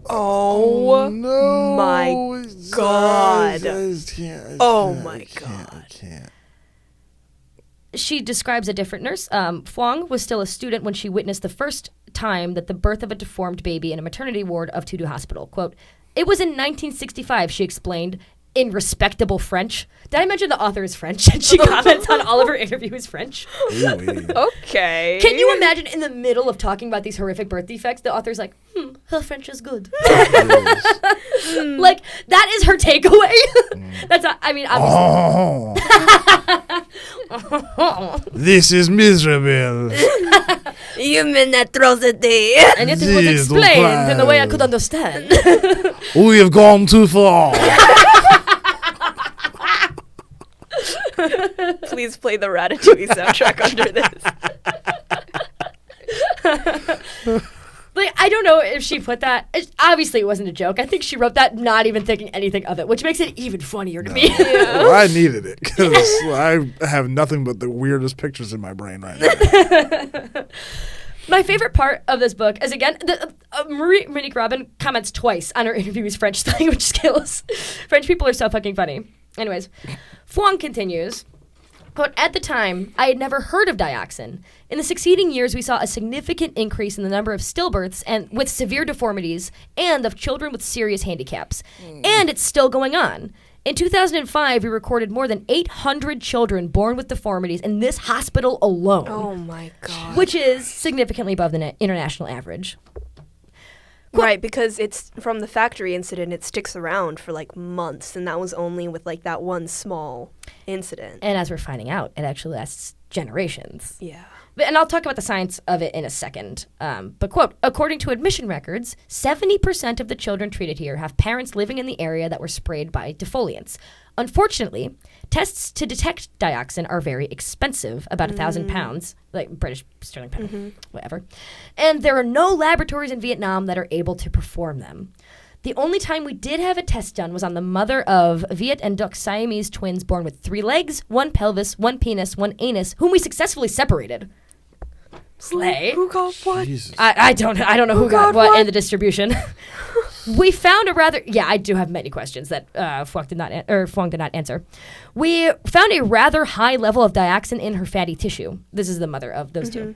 Oh, no. my God. I can't. She describes a different nurse. Fhuang was still a student when she witnessed the first time that the birth of a deformed baby in a maternity ward of Tudu Hospital. Quote, it was in 1965, she explained, in respectable French. Did I mention the author is French? And she comments on all of her interviews French. Okay. Can you imagine in the middle of talking about these horrific birth defects, the author's like, her French is good. Like, that is her takeaway. That's not, I mean, obviously. This is miserable. Human atrocity. And it was explained in the way I could understand. We have gone too far. Please play the Ratatouille soundtrack under this. Like, I don't know if she put that. Obviously, it wasn't a joke. I think she wrote that not even thinking anything of it, which makes it even funnier to me. Well, I needed it because I have nothing but the weirdest pictures in my brain right now. My favorite part of this book is, again, Marie Monique Robin comments twice on her interview's French language skills. French people are so fucking funny. Anyways, Fhuang continues, quote, at the time, I had never heard of dioxin. In the succeeding years, we saw a significant increase in the number of stillbirths and with severe deformities and of children with serious handicaps. And it's still going on. In 2005, we recorded more than 800 children born with deformities in this hospital alone. Oh, my God. Which is significantly above the international average. Right, because it's from the factory incident, it sticks around for like months, and that was only with like that one small incident. And as we're finding out, it actually lasts generations. Yeah. And I'll talk about the science of it in a second. But, quote, according to admission records, 70% of the children treated here have parents living in the area that were sprayed by defoliants. Unfortunately, tests to detect dioxin are very expensive, about 1,000 pounds, like British sterling pound, whatever. And there are no laboratories in Vietnam that are able to perform them. The only time we did have a test done was on the mother of Viet and Duc Siamese twins born with 3 legs, 1 pelvis, 1 penis, 1 anus, whom we successfully separated. Slay. Who got what? Jesus. I don't know who got what in the distribution. We found a rather... Yeah, I do have many questions that Phuong did not answer. We found a rather high level of dioxin in her fatty tissue. This is the mother of those two.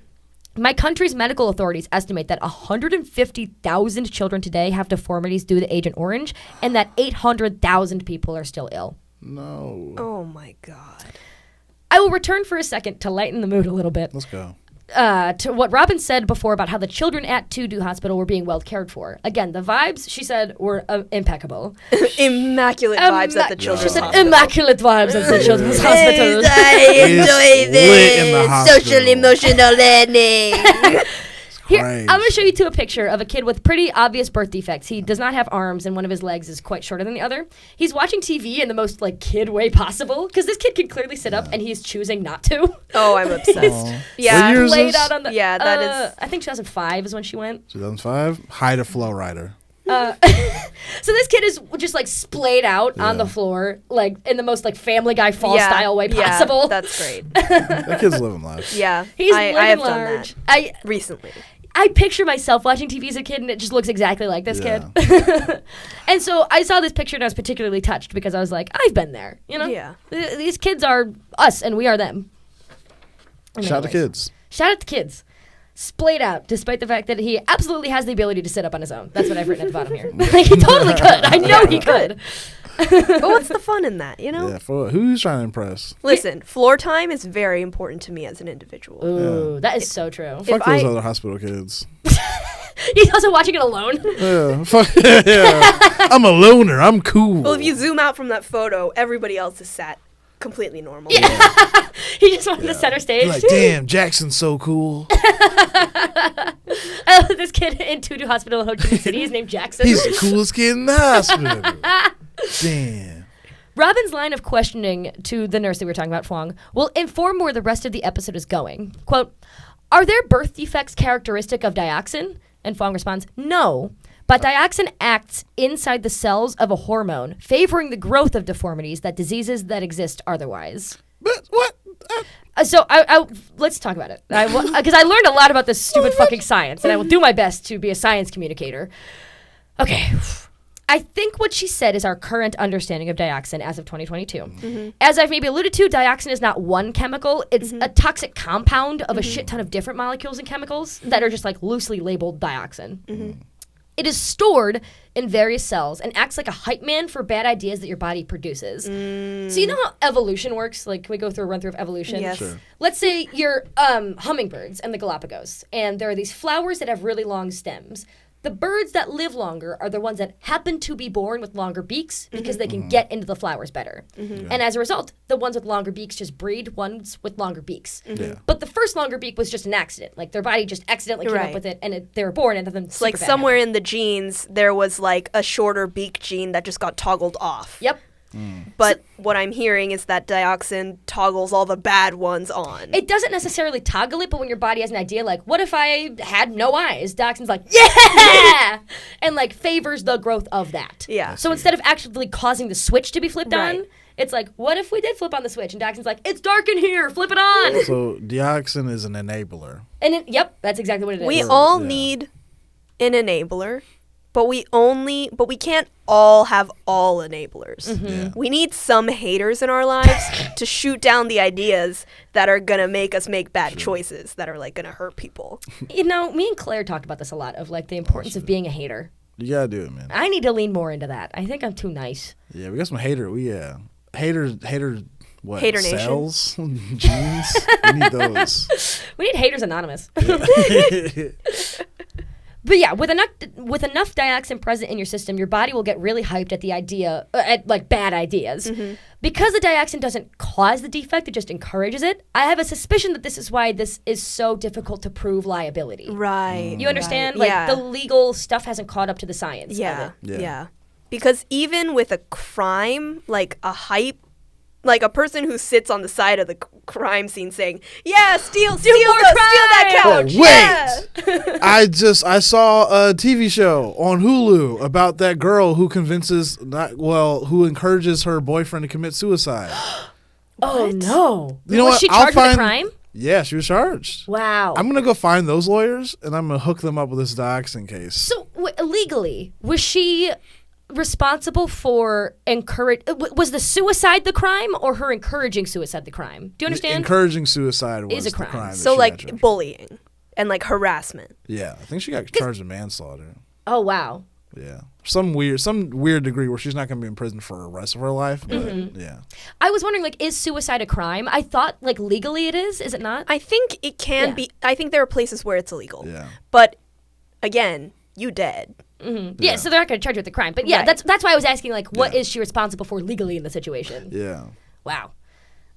My country's medical authorities estimate that 150,000 children today have deformities due to Agent Orange, and that 800,000 people are still ill. No. Oh, my God. I will return for a second to lighten the mood a little bit. Let's go. To what Robin said before about how the children at Tudu Hospital were being well cared for. Again, the vibes, she said, were impeccable. Immaculate vibes at the children's She said hospital. immaculate vibes at the children's hospital. I It's enjoy lit in the this. hospital. Social emotional learning. Here, Christ. I'm going to show you a picture of a kid with pretty obvious birth defects. He does not have arms, and one of his legs is quite shorter than the other. He's watching TV in the most like kid way possible because this kid can clearly sit up, and he's choosing not to. Oh, I'm obsessed. What Yeah. year is Laid this? out on the. Yeah, that is- I think 2005 is when she went. 2005. Hide a flow rider. So this kid is just like splayed out on the floor, like in the most like Family Guy fall style way possible. Yeah, that's great. That kid's living life. Yeah, He's I living have large. done that recently. I picture myself watching TV as a kid, and it just looks exactly like this Yeah. kid. And so I saw this picture, and I was particularly touched because I was like, I've been there, you know? Yeah. These kids are us, and we are them. And Shout out to anyways, kids. Shout out to kids. Splayed out, despite the fact that he absolutely has the ability to sit up on his own. That's what I've written at the bottom here. Like, he totally could. I know he could. But what's the fun in that, you know? Yeah, for who's trying to impress? Listen, floor time is very important to me as an individual. Ooh, that is so true. Fuck those I- other hospital kids. He's also watching it alone. Yeah, fuck yeah. I'm a loner. I'm cool. Well, if you zoom out from that photo, everybody else is sat completely normal. Yeah. He just wanted the center stage. You're like, damn, Jackson's so cool. This kid in Tudu Hospital in Ho Chi Minh City is named Jackson. He's the coolest kid in the hospital. Damn. Robin's line of questioning to the nurse that we were talking about, Fong, will inform where the rest of the episode is going. Quote, are there birth defects characteristic of dioxin? And Fong responds, no. But dioxin acts inside the cells of a hormone, favoring the growth of deformities that diseases that exist otherwise. But what? So let's talk about it. Because I learned a lot about this stupid fucking science, and I will do my best to be a science communicator. Okay. I think what she said is our current understanding of dioxin as of 2022. Mm-hmm. As I've maybe alluded to, dioxin is not one chemical. It's a toxic compound of a shit ton of different molecules and chemicals that are just like loosely labeled dioxin. Mm-hmm. It is stored in various cells and acts like a hype man for bad ideas that your body produces. So you know how evolution works? Like, can we go through a run-through of evolution? Yes. Sure. Let's say you're hummingbirds and the Galapagos, and there are these flowers that have really long stems. The birds that live longer are the ones that happen to be born with longer beaks because they can get into the flowers better. And as a result, the ones with longer beaks just breed ones with longer beaks. Yeah. But the first longer beak was just an accident. Like, their body just accidentally came up with it, and they were born, and then It's like somewhere in the genes, there was like a shorter beak gene that just got toggled off. Yep. But what I'm hearing is that dioxin toggles all the bad ones on. It doesn't necessarily toggle it, but when your body has an idea, like, what if I had no eyes? Dioxin's like, yeah! And, like, favors the growth of that. Yeah. So instead of actively causing the switch to be flipped on, it's like, what if we did flip on the switch? And Dioxin's like, it's dark in here, flip it on! So dioxin is an enabler. And yep, that's exactly what it is. We all need an enabler, but we can't all have all enablers. Yeah. We need some haters in our lives to shoot down the ideas that are gonna make us make bad choices that are like gonna hurt people. You know, me and Claire talked about this a lot, of like the importance of being a hater. You gotta do it, man. I need to lean more into that. I think I'm too nice. Yeah, we got some hater. Hater. What? Hater Nation. Cells, genes. We need those. We need haters anonymous. But yeah, with enough dioxin present in your system, your body will get really hyped at the idea, at like bad ideas. Because the dioxin doesn't cause the defect, it just encourages it. I have a suspicion that this is why this is so difficult to prove liability. Right. You understand? Right. Like, the legal stuff hasn't caught up to the science of it. Yeah. Because even with a crime, like a hype, like a person who sits on the side of the crime scene saying, "Yeah, steal that couch." Oh, wait! I saw a TV show on Hulu about that girl who who encourages her boyfriend to commit suicide. Oh no! You know Was what? she charged with a crime? Yeah, she was charged. Wow. I'm gonna go find those lawyers and I'm gonna hook them up with this dioxin case. So legally, was she responsible for was the suicide the crime, or her encouraging suicide the crime? Do you understand? Encouraging suicide was Is a crime. the crime. So like bullying and like harassment. Yeah, I think she got charged with manslaughter. Oh wow. Yeah, some weird degree where she's not going to be in prison for the rest of her life. But yeah, I was wondering, like, is suicide a crime? I thought, like, legally it is. Is it not? I think it can be. I think there are places where it's illegal. Yeah. But again, you dead. Yeah, so they're not going to charge her with the crime. But yeah, Right. that's why I was asking, like, what is she responsible for legally in the situation? yeah. Wow.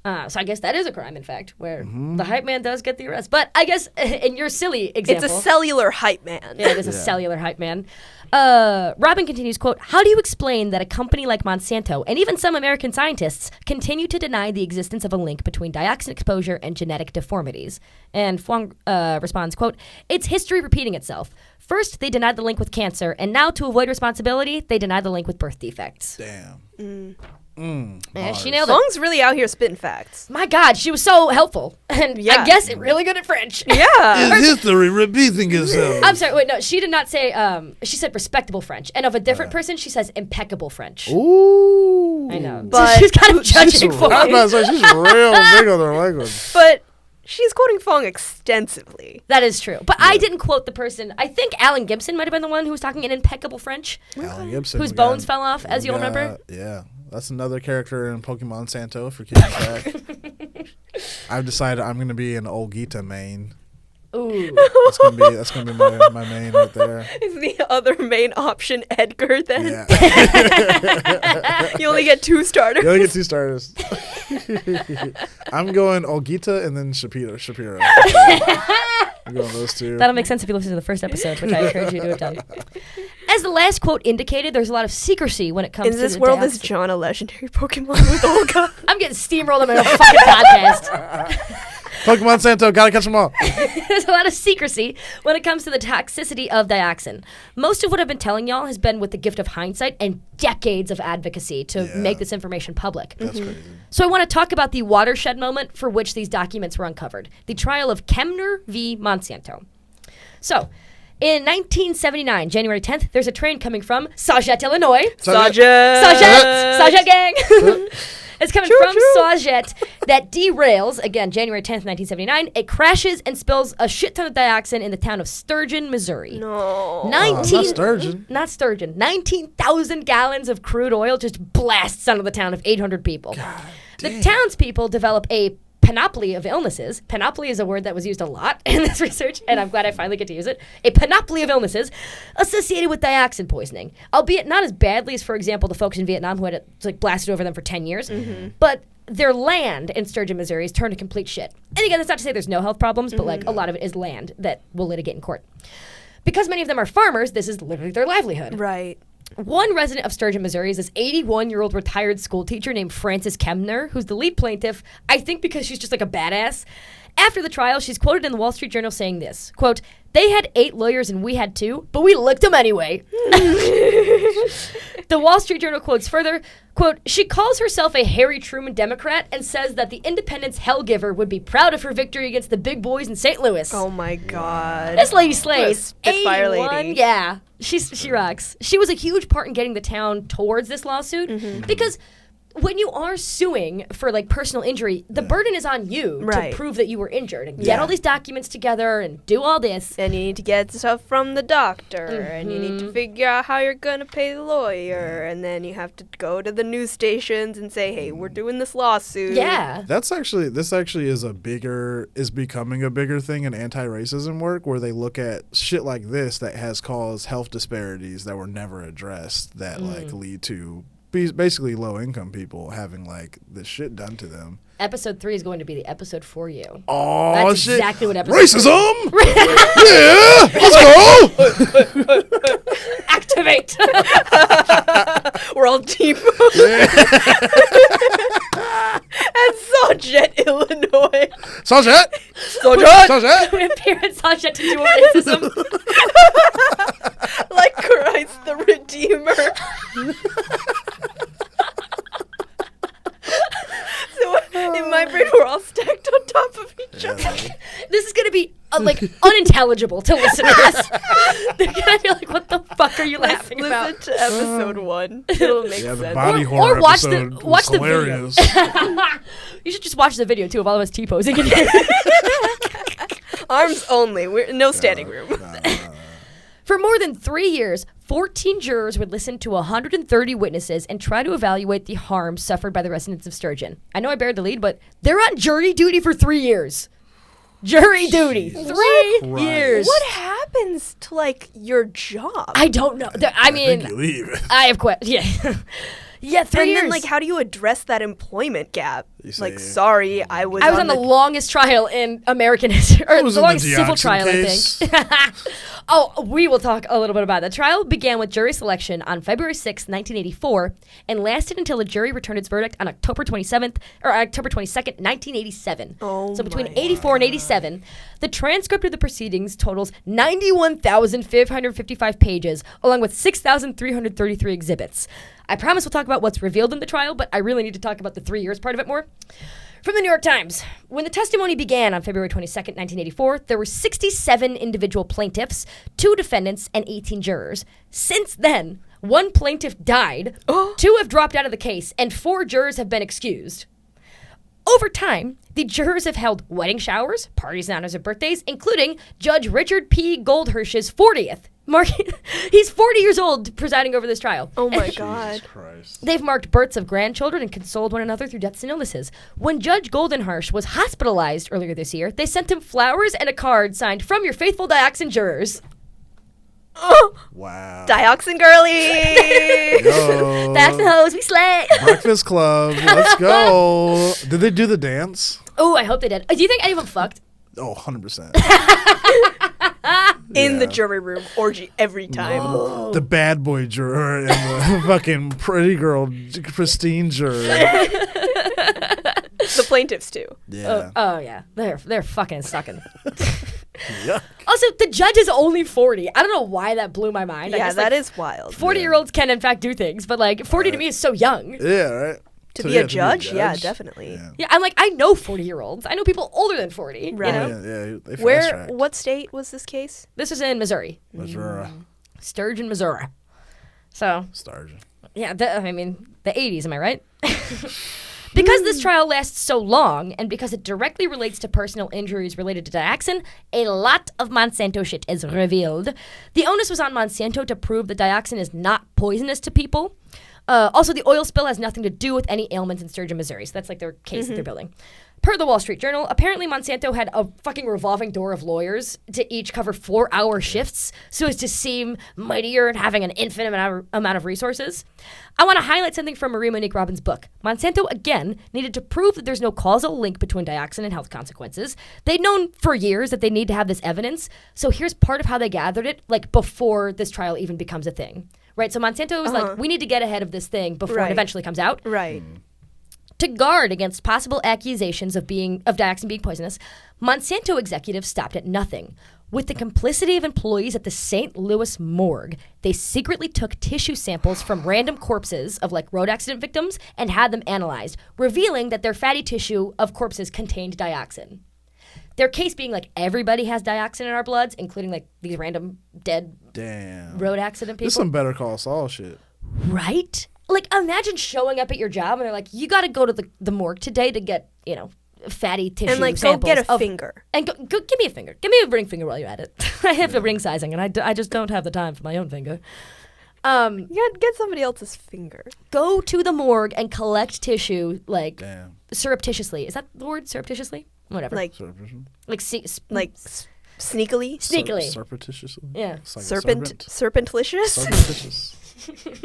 So I guess that is a crime, in fact, where the hype man does get the arrest. But I guess in your silly example, It's a cellular hype man. yeah, it is a cellular hype man. Robin continues, quote, how do you explain that a company like Monsanto and even some American scientists continue to deny the existence of a link between dioxin exposure and genetic deformities? And Fong responds, quote, it's history repeating itself. First, they denied the link with cancer, and now to avoid responsibility, they deny the link with birth defects. Damn. And she nailed it. Fong's really out here spitting facts. My God, she was so helpful. And I Yeah. guess really good at French. Yeah. Is history repeating itself? I'm sorry, wait, no, she did not say, she said respectable French. And of a different person, she says impeccable French. Ooh. I know. But- she's kind of judging for I was me. about to say, she's real big on her language. But she's quoting Fong extensively. That is true. But I didn't quote the person. I think Alan Gibson might have been the one who was talking in impeccable French. Alan Gibson. Whose we got- bones fell off, as we you'll got- remember. Yeah. That's another character in Pokemon Santo for keeping track. I've decided I'm going to be an Olgita main. Ooh. That's gonna be my main right there. Is the other main option Edgar then? Yeah. You only get 2 starters. You only get 2 starters. I'm going Olgita and then Shapiro. I'm going those 2. That'll make sense if you listen to the first episode, which I encourage you to have done. As the last quote indicated, there's a lot of secrecy when it comes to In this the world, is dioxin. John a legendary Pokemon with Olga? I'm getting steamrolled on my own fucking podcast. Pokemon Monsanto, gotta catch them all. There's a lot of secrecy when it comes to the toxicity of dioxin. Most of what I've been telling y'all has been with the gift of hindsight and decades of advocacy to make this information public. That's crazy. So I want to talk about the watershed moment for which these documents were uncovered, the trial of Kemner v. Monsanto. So, in 1979, January 10th, there's a train coming from Sauget, Illinois. Sauget gang. It's coming from Sauget that derails, again, January 10th, 1979. It crashes and spills a shit ton of dioxin in the town of Sturgeon, Missouri. No. Not Sturgeon. Not Sturgeon. 19,000 gallons of crude oil just blasts onto the town of 800 people. The townspeople develop a panoply of illnesses. Panoply is a word that was used a lot in this research, and I'm glad I finally get to use it. A panoply of illnesses associated with dioxin poisoning, albeit not as badly as, for example, the folks in Vietnam who had it blasted over them for 10 years. But their land in Sturgeon, Missouri is turned to complete shit. And again, that's not to say there's no health problems, but a lot of it is land that will litigate in court. Because many of them are farmers, this is literally their livelihood. Right. One resident of Sturgeon, Missouri is this 81-year-old retired school teacher named Frances Kemner, who's the lead plaintiff, I think because she's just like a badass. After the trial, she's quoted in the Wall Street Journal saying this, quote, "They had 8 lawyers and we had 2, but we licked them anyway." The Wall Street Journal quotes further, quote, "She calls herself a Harry Truman Democrat and says that the Independence Hellgiver would be proud of her victory against the big boys in St. Louis." Oh my God. This lady slays. Spitfire 81, lady. Yeah. She rocks. She was a huge part in getting the town towards this lawsuit because when you are suing for like personal injury, the burden is on you Right. to prove that you were injured and get all these documents together and do all this. And you need to get stuff from the doctor, and you need to figure out how you're going to pay the lawyer, and then you have to go to the news stations and say, hey, we're doing this lawsuit. Yeah. This actually is becoming a bigger thing in anti-racism work, where they look at shit like this that has caused health disparities that were never addressed that like lead to basically low-income people having like this shit done to them. Episode 3 is going to be the episode for you. Oh, That's shit. exactly what episode Racism! Yeah! Let's go! Activate. We're all team. At Sauget, Illinois. Sauget! Sauget! Sauget! We appear in Sauget to do racism. Like Christ the Redeemer. So in my brain, we're all stacked on top of each other. This is going to be unintelligible to listeners. They're going to be like, what the fuck are you laughing about? Listen to episode 1. It'll make Yeah, the sense. body Or horror watch episode the- watch was the video. hilarious. You should just watch the video, too, of all of us T-posing. Arms only. We're no standing room. For more than 3 years, 14 jurors would listen to 130 witnesses and try to evaluate the harm suffered by the residents of Sturgeon. I know I buried the lead, but they're on jury duty for 3 years. Jury duty. 3 years. What happens to like your job? I don't know. I think you mean, leave. I have quit. Yeah. Yeah, 3 and years. then like how do you address that employment gap? You Like say- sorry, I was on the longest trial in American history, or was the in the longest civil dioxin trial, case. I think. Oh, we will talk a little bit about that. The trial began with jury selection on February 6, 1984, and lasted until the jury returned its verdict on October 22nd, 1987. Oh So between my 84 and 87, the transcript of the proceedings totals 91,555 pages, along with 6,333 exhibits. I promise we'll talk about what's revealed in the trial, but I really need to talk about the 3 years part of it more. From the New York Times, when the testimony began on February 22nd, 1984, there were 67 individual plaintiffs, 2 defendants, and 18 jurors. Since then, 1 plaintiff died, 2 have dropped out of the case, and 4 jurors have been excused. Over time, the jurors have held wedding showers, parties in honors of birthdays, including Judge Richard P. Goldhirsch's 40th. Mark, he's 40 years old presiding over this trial. Oh my Jesus God. Christ. They've marked births of grandchildren and consoled one another through deaths and illnesses. When Judge Goldenharsh was hospitalized earlier this year, they sent him flowers and a card signed from your faithful dioxin jurors. Oh, Wow. dioxin girly. Yo. Dioxin hoes, we slay. Breakfast Club. Let's go. Did they do the dance? Oh, I hope they did. Do you think any of them fucked? Oh, 100%. In the Yeah. jury room, orgy every time. The bad boy juror and the fucking pretty girl, pristine juror. The plaintiffs too. Yeah. Oh yeah, they're fucking sucking. Yuck. Also, the judge is only 40. I don't know why that blew my mind. I Yeah, guess, that like, is wild. 40-year-olds can in fact do things, but like 40 to me is so young. Yeah, right. To So, be yeah, a judge? Yeah, definitely. Yeah. Yeah, I'm like, I know 40-year-olds. I know people older than 40. Right. You know? Yeah, they fast Where? tracked. What state was this case? This was in Missouri, Missouri. Sturgeon, Missouri. So Sturgeon. yeah, I mean the 80s. Am I right? Because this trial lasts so long, and because it directly relates to personal injuries related to dioxin, a lot of Monsanto shit is revealed. The onus was on Monsanto to prove that dioxin is not poisonous to people. Also, the oil spill has nothing to do with any ailments in Sturgeon, Missouri. So that's like their case that they're building. Per the Wall Street Journal, apparently Monsanto had a fucking revolving door of lawyers to each cover 4-hour shifts so as to seem mightier and having an infinite amount of resources. I want to highlight something from Marie Monique Robbins' book. Monsanto, again, needed to prove that there's no causal link between dioxin and health consequences. They'd known for years that they need to have this evidence, so here's part of how they gathered it, like before this trial even becomes a thing. Right, so Monsanto was like, we need to get ahead of this thing before it eventually comes out. Right. To guard against possible accusations of dioxin being poisonous, Monsanto executives stopped at nothing. With the complicity of employees at the St. Louis morgue, they secretly took tissue samples from random corpses of like road accident victims and had them analyzed, revealing that their fatty tissue of corpses contained dioxin. Their case being like everybody has dioxin in our bloods, including like these random dead Damn. road accident people. This is some Better Call Saul shit. Right? Like, imagine showing up at your job and they're like, you got to go to the morgue today to get, you know, fatty tissue And like, go samples get a of- finger. And go, give me a finger. Give me a ring finger while you're at it. I have the ring sizing, and I just don't have the time for my own finger. Get somebody else's finger. Go to the morgue and collect tissue, like, Damn. surreptitiously. Is that the word, surreptitiously? Whatever. Like, Surreptitiously? sneakily. Sneakily. Surreptitiously? Yeah. It's like a Serpentlicious. Surreptitious.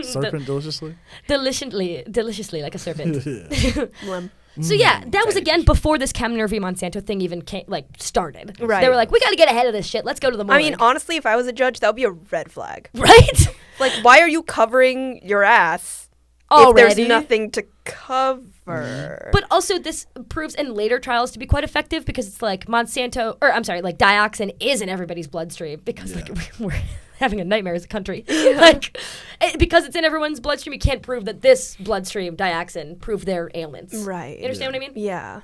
Serpent deliciously? Deliciously, like a serpent. Lem. So yeah, that was fatty again tissue. before this Kemner v. Monsanto thing even started. Right. They were like, we got to get ahead of this shit. Let's go to the morgue. I mean, honestly, if I was a judge, that would be a red flag. right? Like, why are you covering your ass if Already? there's nothing to cover? But also, this proves in later trials to be quite effective because it's like Monsanto, or I'm sorry, like dioxin is in everybody's bloodstream because like we're having a nightmare as a country. Like because it's in everyone's bloodstream, you can't prove that this bloodstream dioxin proved their ailments. Right. You understand what I mean? Yeah.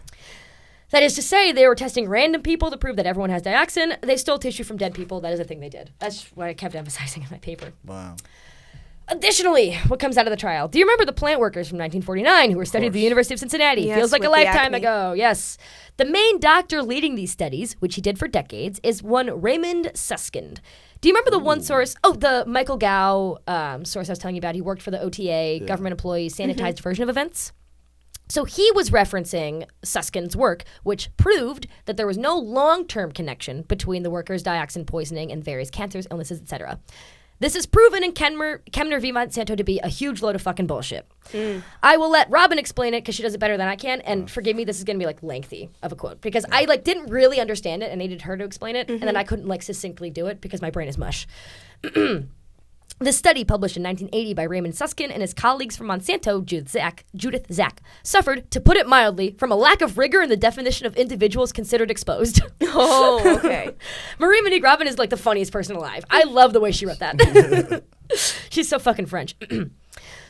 That is to say, they were testing random people to prove that everyone has dioxin. They stole tissue from dead people. That is a thing they did. That's what I kept emphasizing in my paper. Wow. Additionally, what comes out of the trial? Do you remember the plant workers from 1949 who were studied at the University of Cincinnati? Yes, Feels like a with the lifetime acne. ago. Yes. The main doctor leading these studies, which he did for decades, is one Raymond Suskind. Do you remember the one source? Oh, the Michael Gow source I was telling you about. He worked for the OTA, government employee, sanitized version of events. So he was referencing Suskind's work, which proved that there was no long-term connection between the workers' dioxin poisoning and various cancers, illnesses, etc. This is proven in Kemner v. Monsanto to be a huge load of fucking bullshit. I will let Robin explain it because she does it better than I can. And forgive me, this is going to be like lengthy of a quote because I like didn't really understand it and needed her to explain it, and then I couldn't like succinctly do it because my brain is mush. This study, published in 1980 by Raymond Suskind and his colleagues from Monsanto, Judith Zack, suffered, to put it mildly, from a lack of rigor in the definition of individuals considered exposed. Oh, okay. Marie Monique Robin is like the funniest person alive. I love the way she wrote that. She's so fucking French.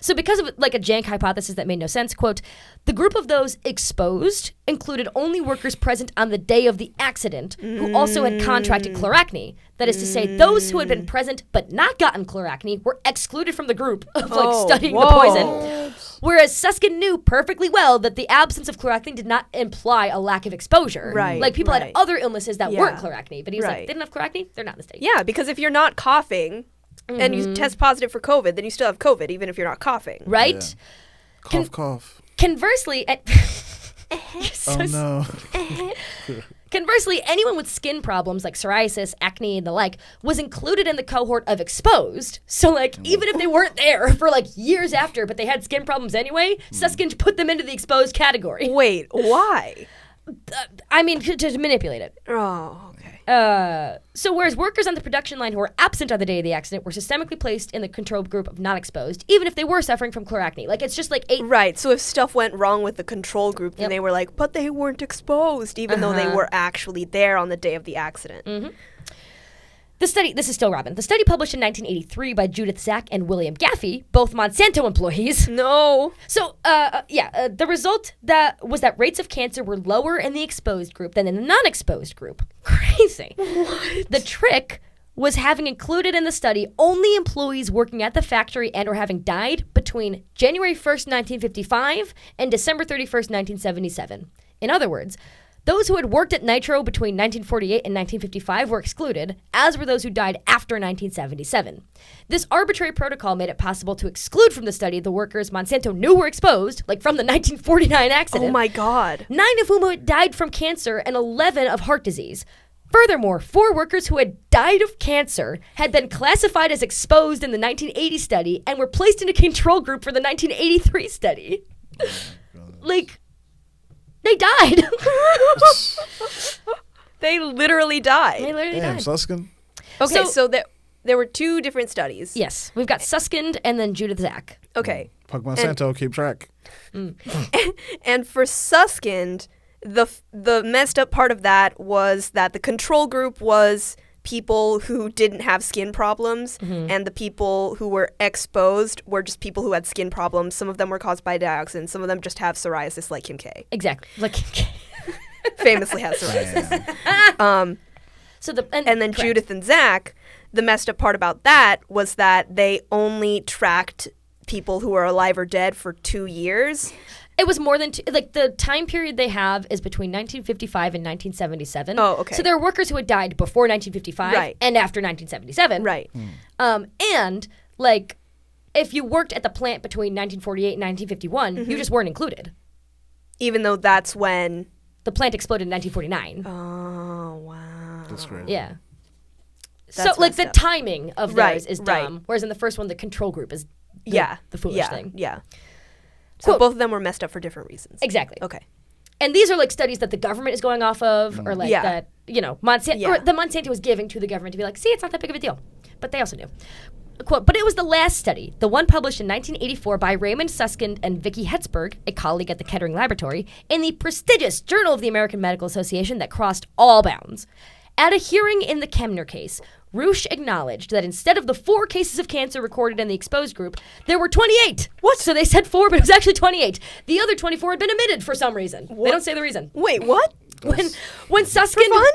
So because of like a jank hypothesis that made no sense, quote, the group of those exposed included only workers present on the day of the accident who also had contracted chloracne. That is to say, those who had been present but not gotten chloracne were excluded from the group of studying the poison. Whereas Susskind knew perfectly well that the absence of chloracne did not imply a lack of exposure. Right. Like people had right. other illnesses that weren't Yeah. chloracne. But he was like, Right. they didn't have chloracne? They're not in the study. Yeah, because if you're not coughing and you test positive for COVID, then you still have COVID, even if you're not coughing. Right? Yeah. Cough. Conversely, Oh no. Conversely, anyone with skin problems like psoriasis, acne, and the like was included in the cohort of exposed. So, like, even if they weren't there for like years after, but they had skin problems anyway, Susskind put them into the exposed category. Wait, why? I mean, to manipulate it. Oh, okay. So whereas workers on the production line who were absent on the day of the accident were systemically placed in the control group of not exposed, even if they were suffering from chloracne. Like, it's just like Right, so if stuff went wrong with the control group, then Yep. they were like, but they weren't exposed, even though they were actually there on the day of the accident. The study, this is still Robin. The study published in 1983 by Judith Zach and William Gaffey, both Monsanto employees. No. So, the result that was that rates of cancer were lower in the exposed group than in the non-exposed group. Crazy. What? The trick was having included in the study only employees working at the factory and or having died between January 1st, 1955 and December 31st, 1977. In other words, those who had worked at Nitro between 1948 and 1955 were excluded, as were those who died after 1977. This arbitrary protocol made it possible to exclude from the study the workers Monsanto knew were exposed, like from the 1949 accident. Oh my God. 9 of whom had died from cancer and 11 of heart disease. Furthermore, 4 workers who had died of cancer had been classified as exposed in the 1980 study and were placed in a control group for the 1983 study. Like, they died. They literally died. They literally Damn, died. Okay, Susskind. so there were 2 different studies. Yes, we've got Susskind and then Judith Zach. Okay. Fuck Monsanto, keep track. And for Susskind, the messed up part of that was that the control group was people who didn't have skin problems, and the people who were exposed were just people who had skin problems. Some of them were caused by dioxin. Some of them just have psoriasis, like Kim K. Exactly. Like, Famously has psoriasis. Damn. so the And then correct. Judith and Zach, the messed up part about that was that they only tracked people who are alive or dead for 2 years. It was more than like the time period they have is between 1955 and 1977. Oh, okay. So there are workers who had died before 1955 Right. and after 1977. Right. And like if you worked at the plant between 1948 and 1951, you just weren't included. Even though that's when... The plant exploded in 1949. Oh, wow. That's great. Yeah. So That's like messed the up. timing of Right, theirs is right. dumb, whereas in the first one the control group is the foolish thing. Yeah. So Cool. both of them were messed up for different reasons. Exactly. Okay. And these are like studies that the government is going off of, or like Yeah. that, you know, Monsanto, Yeah. or the Monsanto was giving to the government to be like, see, it's not that big of a deal. But they also knew. Quote, but it was the last study, the one published in 1984 by Raymond Susskind and Vicky Hetzberg, a colleague at the Kettering Laboratory, in the prestigious Journal of the American Medical Association that crossed all bounds. At a hearing in the Kemner case, Roosh acknowledged that instead of the 4 cases of cancer recorded in the exposed group, there were 28. What? So they said 4, but it was actually 28. The other 24 had been omitted for some reason. They don't say the reason. Wait, what? When Susskind fun?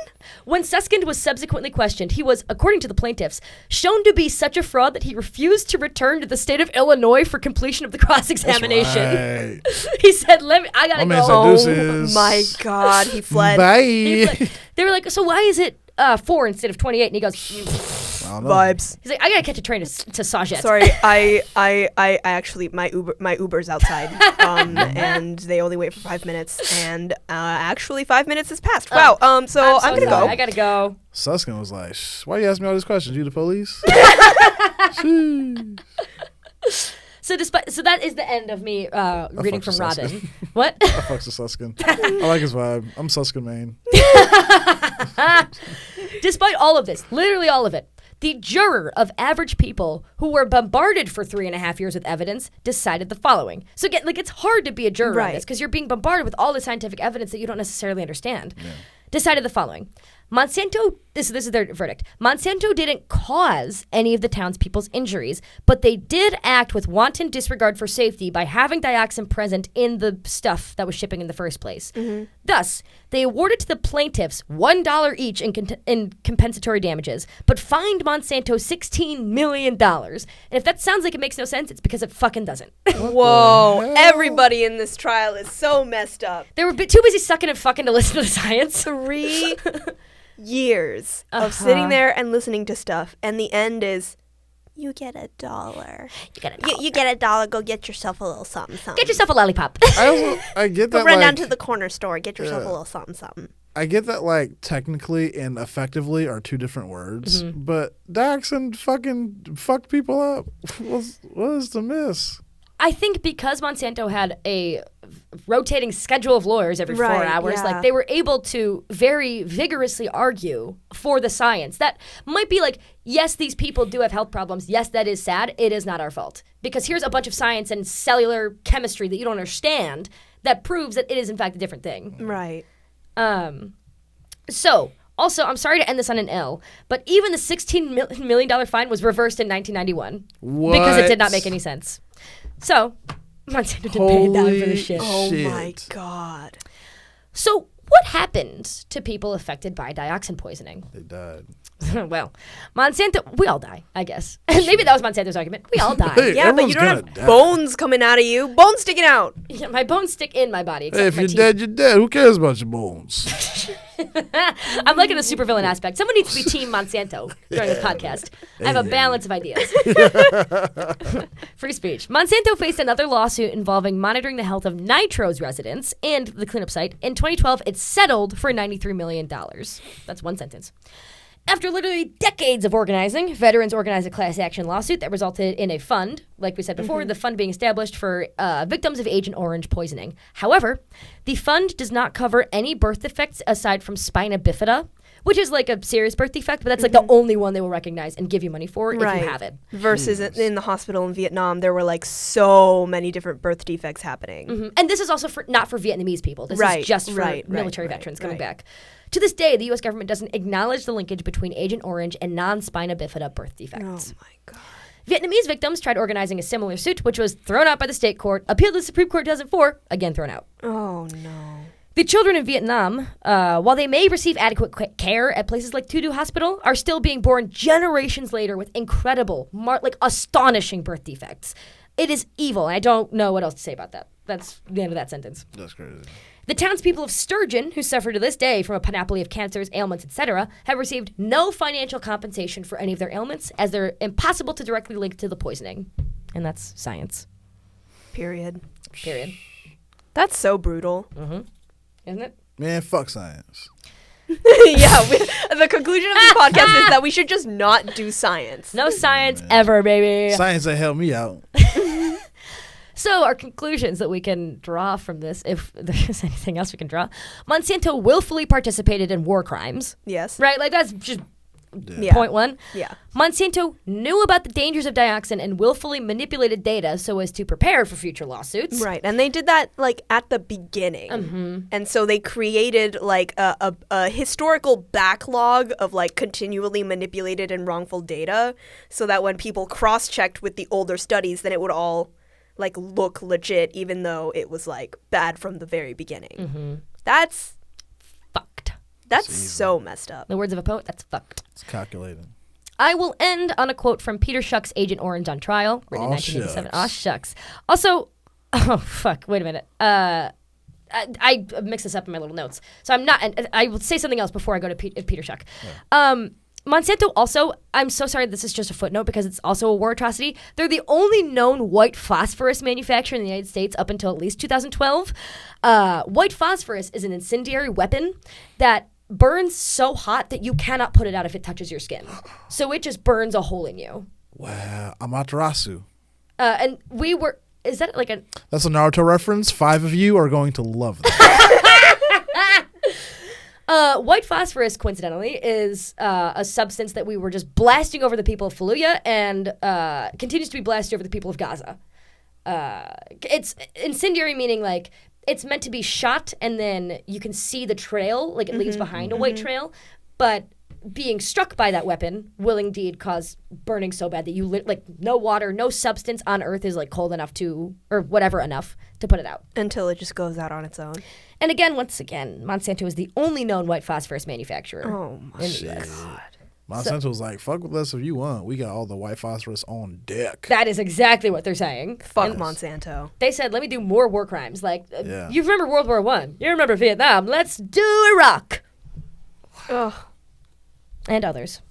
when Susskind was subsequently questioned, he was, according to the plaintiffs, shown to be such a fraud that he refused to return to the state of Illinois for completion of the cross-examination. Right. He said, I gotta My man go. said deuces. Oh my God, he fled. Bye. He was like- they were like, so why is it 4 instead of 28? And he goes, I don't know. Vibes. he's like, I gotta catch a train to Sauget. Sorry, I actually my Uber's outside, and they only wait for 5 minutes, and actually 5 minutes has passed. Wow. So I'm gonna sorry. go. I gotta go. Susskind was like, why you ask me all these questions? You the police? Sheesh. So that is the end of me reading fucked from with Robin. Susskind. What? I fucks with Susskind. I like his vibe. I'm Susskind main. Despite all of this, literally all of it, the juror of average people who were bombarded for 3.5 years with evidence decided the following. So again, like it's hard to be a juror on Right. this because you're being bombarded with all the scientific evidence that you don't necessarily understand. Decided the following. Monsanto, this is their verdict. Monsanto didn't cause any of the townspeople's injuries, but they did act with wanton disregard for safety by having dioxin present in the stuff that was shipping in the first place. Thus, they awarded to the plaintiffs $1 each in compensatory damages, but fined Monsanto $16 million. And if that sounds like it makes no sense, it's because it fucking doesn't. Whoa. Everybody in this trial is so messed up. They were too busy sucking and fucking to listen to the science. 3 years of sitting there and listening to stuff, and the end is, you get $1. You get $1. You get $1. Go get yourself a little something, something. Get yourself a lollipop. I get that. Go run like, down to the corner store. Get yourself a little something, something. I get that, like, technically and effectively are 2 different words, but dioxin fucking fucked people up. What is the miss? I think because Monsanto had a rotating schedule of lawyers every 4 hours, yeah. like they were able to very vigorously argue for the science. That might be like, yes, these people do have health problems. Yes, that is sad. It is not our fault. Because here's a bunch of science and cellular chemistry that you don't understand that proves that it is in fact a different thing. Right. So, also, I'm sorry to end this on an L, but even the $16 million fine was reversed in 1991. What? Because it did not make any sense. So, Monsanto didn't pay down for the shit. Oh Shit. my God. So, what happened to people affected by dioxin poisoning? They died. Well, Monsanto, we all die, I guess. Maybe that was Monsanto's argument. We all die. Hey, Yeah, but you everyone's don't have gonna die. bones coming out of you. Bones sticking out. Yeah, my bones stick in my body, except Hey, if for my you're teeth. dead, you're dead. Who cares about your bones? I'm liking the supervillain aspect. Someone needs to be Team Monsanto during this podcast. I have a balance of ideas. Free speech. Monsanto faced another lawsuit involving monitoring the health of Nitro's residents and the cleanup site. In 2012, it settled for $93 million. That's one sentence. After literally decades of organizing, veterans organized a class action lawsuit that resulted in a fund, like we said before, the fund being established for victims of Agent Orange poisoning. However, the fund does not cover any birth defects aside from spina bifida, which is like a serious birth defect, but that's like the only one they will recognize and give you money for if you have it. Versus in the hospital in Vietnam, there were like so many different birth defects happening. And this is also not for Vietnamese people. This is just for military veterans coming back. To this day, the U.S. government doesn't acknowledge the linkage between Agent Orange and non-spina bifida birth defects. Oh my God. Vietnamese victims tried organizing a similar suit, which was thrown out by the state court, appealed to the Supreme Court in 2004, again thrown out. Oh no. The children in Vietnam, while they may receive adequate care at places like Tudu Hospital, are still being born generations later with incredible, astonishing birth defects. It is evil, and I don't know what else to say about that. That's the end of that sentence. That's crazy. The townspeople of Sturgeon, who suffer to this day from a panoply of cancers, ailments, etc., have received no financial compensation for any of their ailments, as they're impossible to directly link to the poisoning. And that's science. Period. That's so brutal. Isn't it? Man, fuck science. Yeah, the conclusion of this podcast is that we should just not do science. No science ever, baby. Science that helped me out. So our conclusions that we can draw from this, if there's anything else we can draw, Monsanto willfully participated in war crimes. Yes. Right? Like that's just Yeah. point one. Yeah. Monsanto knew about the dangers of dioxin and willfully manipulated data so as to prepare for future lawsuits. Right. And they did that like at the beginning. And so they created like a historical backlog of like continually manipulated and wrongful data so that when people cross-checked with the older studies, then it would all like look legit even though it was like bad from the very beginning. That's Fucked. That's so messed up. The words of a poet, that's fucked. It's calculated. I will end on a quote from Peter Schuck's Agent Orange on Trial, written in 1987. Aw, shucks. Also, oh, fuck, wait a minute. I mixed this up in my little notes. So I will say something else before I go to Peter Schuck. Yeah. Monsanto also, I'm so sorry this is just a footnote because it's also a war atrocity. They're the only known white phosphorus manufacturer in the United States up until at least 2012. White phosphorus is an incendiary weapon that burns so hot that you cannot put it out if it touches your skin. So it just burns a hole in you. Wow. Amaterasu. And we were, is that like a... That's a Naruto reference. 5 of you are going to love that. White phosphorus, coincidentally, is a substance that we were just blasting over the people of Fallujah and continues to be blasted over the people of Gaza. It's incendiary, meaning like it's meant to be shot and then you can see the trail, like it leaves behind a white trail. but being struck by that weapon will indeed cause burning so bad that you like no water, no substance on Earth is like cold enough to, or whatever enough to put it out. Until it just goes out on its own. And again, once again, Monsanto is the only known white phosphorus manufacturer my in the US. God. Monsanto's like, fuck with us if you want. We got all the white phosphorus on deck. That is exactly what they're saying. Fuck Monsanto. They said, let me do more war crimes. Like, Yeah. you remember World War I. You remember Vietnam. Let's do Iraq. Ugh. And others.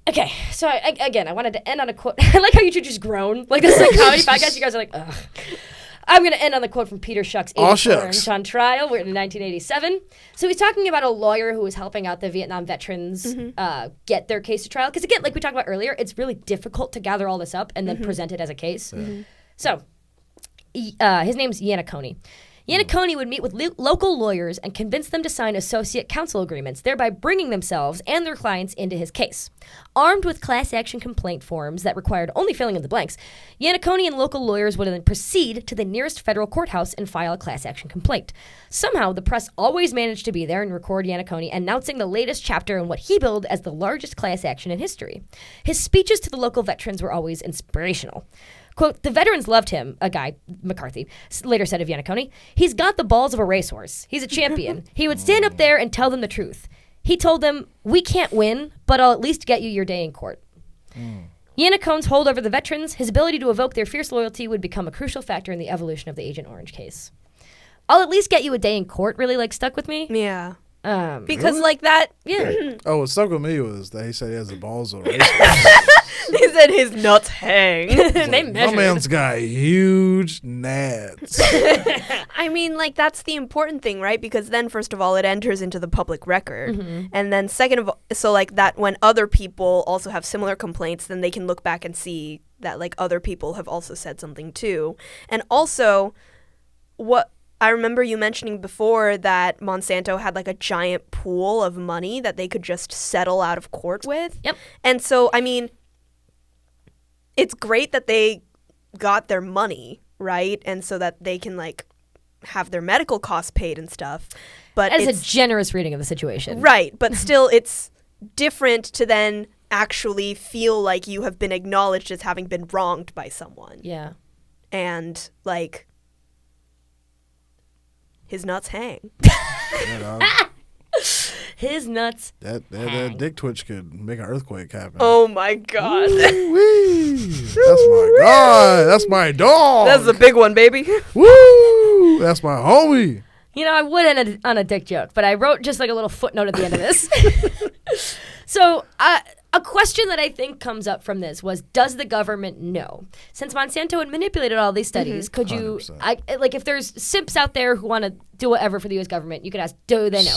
Okay, so I wanted to end on a quote. I like how you two just groan. Like, this is a comedy podcast. You guys are like, ugh. I'm going to end on the quote from Peter Schuck's Orange on Trial. We're in 1987. So he's talking about a lawyer who was helping out the Vietnam veterans get their case to trial. Because again, like we talked about earlier, it's really difficult to gather all this up and then present it as a case. So his name's Yannicone. Yannicone would meet with local lawyers and convince them to sign associate counsel agreements, thereby bringing themselves and their clients into his case. Armed with class action complaint forms that required only filling in the blanks, Yannicone and local lawyers would then proceed to the nearest federal courthouse and file a class action complaint. Somehow, the press always managed to be there and record Yannicone announcing the latest chapter in what he billed as the largest class action in history. His speeches to the local veterans were always inspirational. Quote, the veterans loved him, a guy, McCarthy, later said of Yannicone. He's got the balls of a racehorse. He's a champion. He would stand up there and tell them the truth. He told them, we can't win, but I'll at least get you your day in court. Yannicone's hold over the veterans, his ability to evoke their fierce loyalty would become a crucial factor in the evolution of the Agent Orange case. I'll at least get you a day in court really, like, stuck with me. Yeah. Because, Really? like, that... Yeah. Oh, what stuck with me was that he said he has the balls of a racehorse. He said his nuts hang. They My measured. man's got huge gnats. I mean, like, that's the important thing, right? Because then, first of all, it enters into the public record. And then second of all, so, like, that when other people also have similar complaints, then they can look back and see that, like, other people have also said something too. And also, what... I remember you mentioning before that Monsanto had like a giant pool of money that they could just settle out of court with. Yep. And so, I mean, it's great that they got their money, right? And so that they can like have their medical costs paid and stuff. But That is it's a generous reading of the situation. right, but still it's different to then actually feel like you have been acknowledged as having been wronged by someone. Yeah. And like his nuts hang. You know, His nuts. that dick twitch could make an earthquake happen. Oh my god. Woo-wee. That's my guy. That's my dog. That's a big one, baby. Woo! That's my homie. You know, I would end on a dick joke, but I wrote just like a little footnote at the end of this. So, a question that I think comes up from this was, does the government know? Since Monsanto had manipulated all these studies, could you, 100%. like if there's simps out there who want to do whatever for the U.S. government, you could ask, do they know?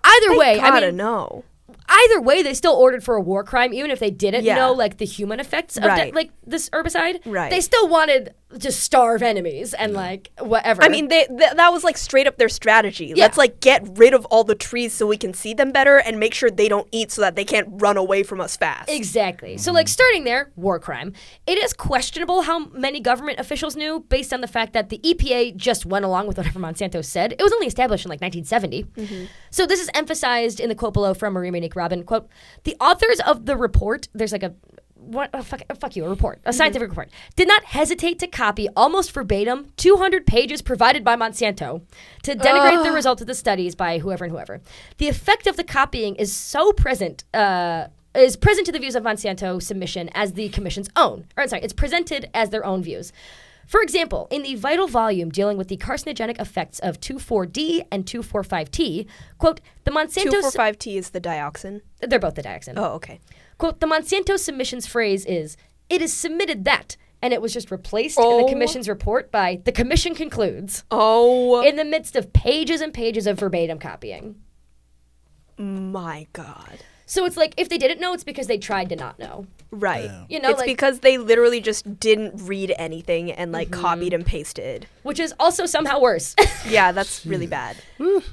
Either way, I gotta mean, know. either way, they still ordered for a war crime, even if they didn't Yeah. know like the human effects of Right. like this herbicide. Right. They still wanted to starve enemies and like whatever. I mean, that was like straight up their strategy. Yeah. Let's like get rid of all the trees so we can see them better and make sure they don't eat so that they can't run away from us fast. Exactly. So, like, starting there, war crime. It is questionable how many government officials knew based on the fact that the EPA just went along with whatever Monsanto said. It was only established in, like, 1970. So this is emphasized in the quote below from Marie Monique Robin. Quote, the authors of the report, there's like a, a report, a scientific report, did not hesitate to copy almost verbatim 200 pages provided by Monsanto to denigrate the result of the studies by whoever and whoever. The effect of the copying is so present, is present to the views of Monsanto submission as the commission's own. Or, sorry, it's presented as their own views. For example, in the vital volume dealing with the carcinogenic effects of 2,4-D and 2,4,5-T, quote, the Monsanto... 2,4,5-T is the dioxin. They're both the dioxin. Oh, okay. Quote, the Monsanto submission's phrase is, it is submitted that, and it was just replaced in the commission's report by, the commission concludes, Oh in the midst of pages and pages of verbatim copying. my god. So it's like, if they didn't know, it's because they tried to not know. Right. Yeah. You know, it's like, because they literally just didn't read anything and like copied and pasted. which is also somehow worse. Yeah, that's really bad.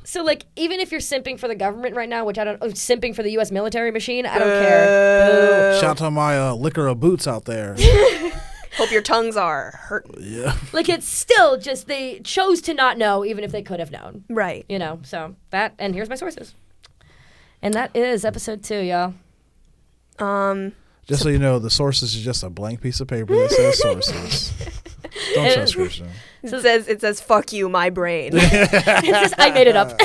So, like, even if you're simping for the government right now, which I don't, simping for the U.S. military machine, I don't care. Boo. Shout out to my liquor of boots out there. Hope your tongues are hurting. Yeah. Like, it's still just they chose to not know, even if they could have known. Right. You know, so that, and here's my sources. And that is episode 2, y'all. Just so you know, the sources is just a blank piece of paper that says sources. Don't trust Christian. It says fuck you, my brain. It's just, I made it up.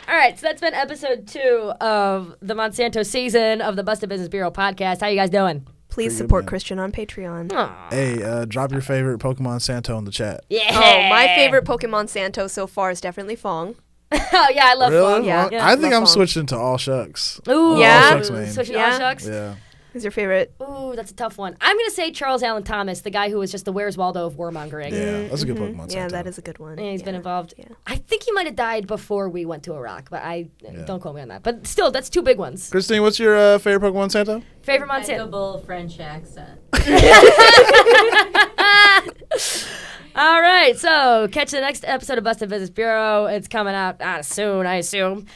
All right, so that's been episode 2 of the Monsanto season of the Busted Business Bureau podcast. How you guys doing? Please Pretty support good, man. Christian on Patreon. Aw. Hey, drop your favorite Pokemon Santo in the chat. Yeah. Oh, my favorite Pokemon Santo so far is definitely Fong. Oh, yeah, I love Really? Fong. Yeah. Yeah. I think love I'm Fong. switching to All Shucks. Ooh, Yeah? All Shucks, man. Switching to Yeah? All Shucks? Yeah. Who's your favorite? Ooh, that's a tough one. I'm going to say Charles Allen Thomas, the guy who was just the Where's Waldo of warmongering. Yeah, that's a good Pokemon Santo. Yeah, that is a good one. And he's been involved. Yeah. I think he might have died before we went to Iraq, but don't quote me on that. But still, that's 2 big ones. Christine, what's your favorite Pokemon Santo? Favorite Monsanto. Impeccable French accent. All right, so catch the next episode of Busted Business Bureau. It's coming out soon, I assume.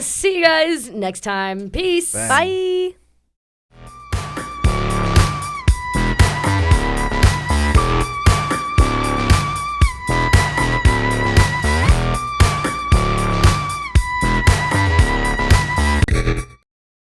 See you guys next time. Peace. Bang. Bye.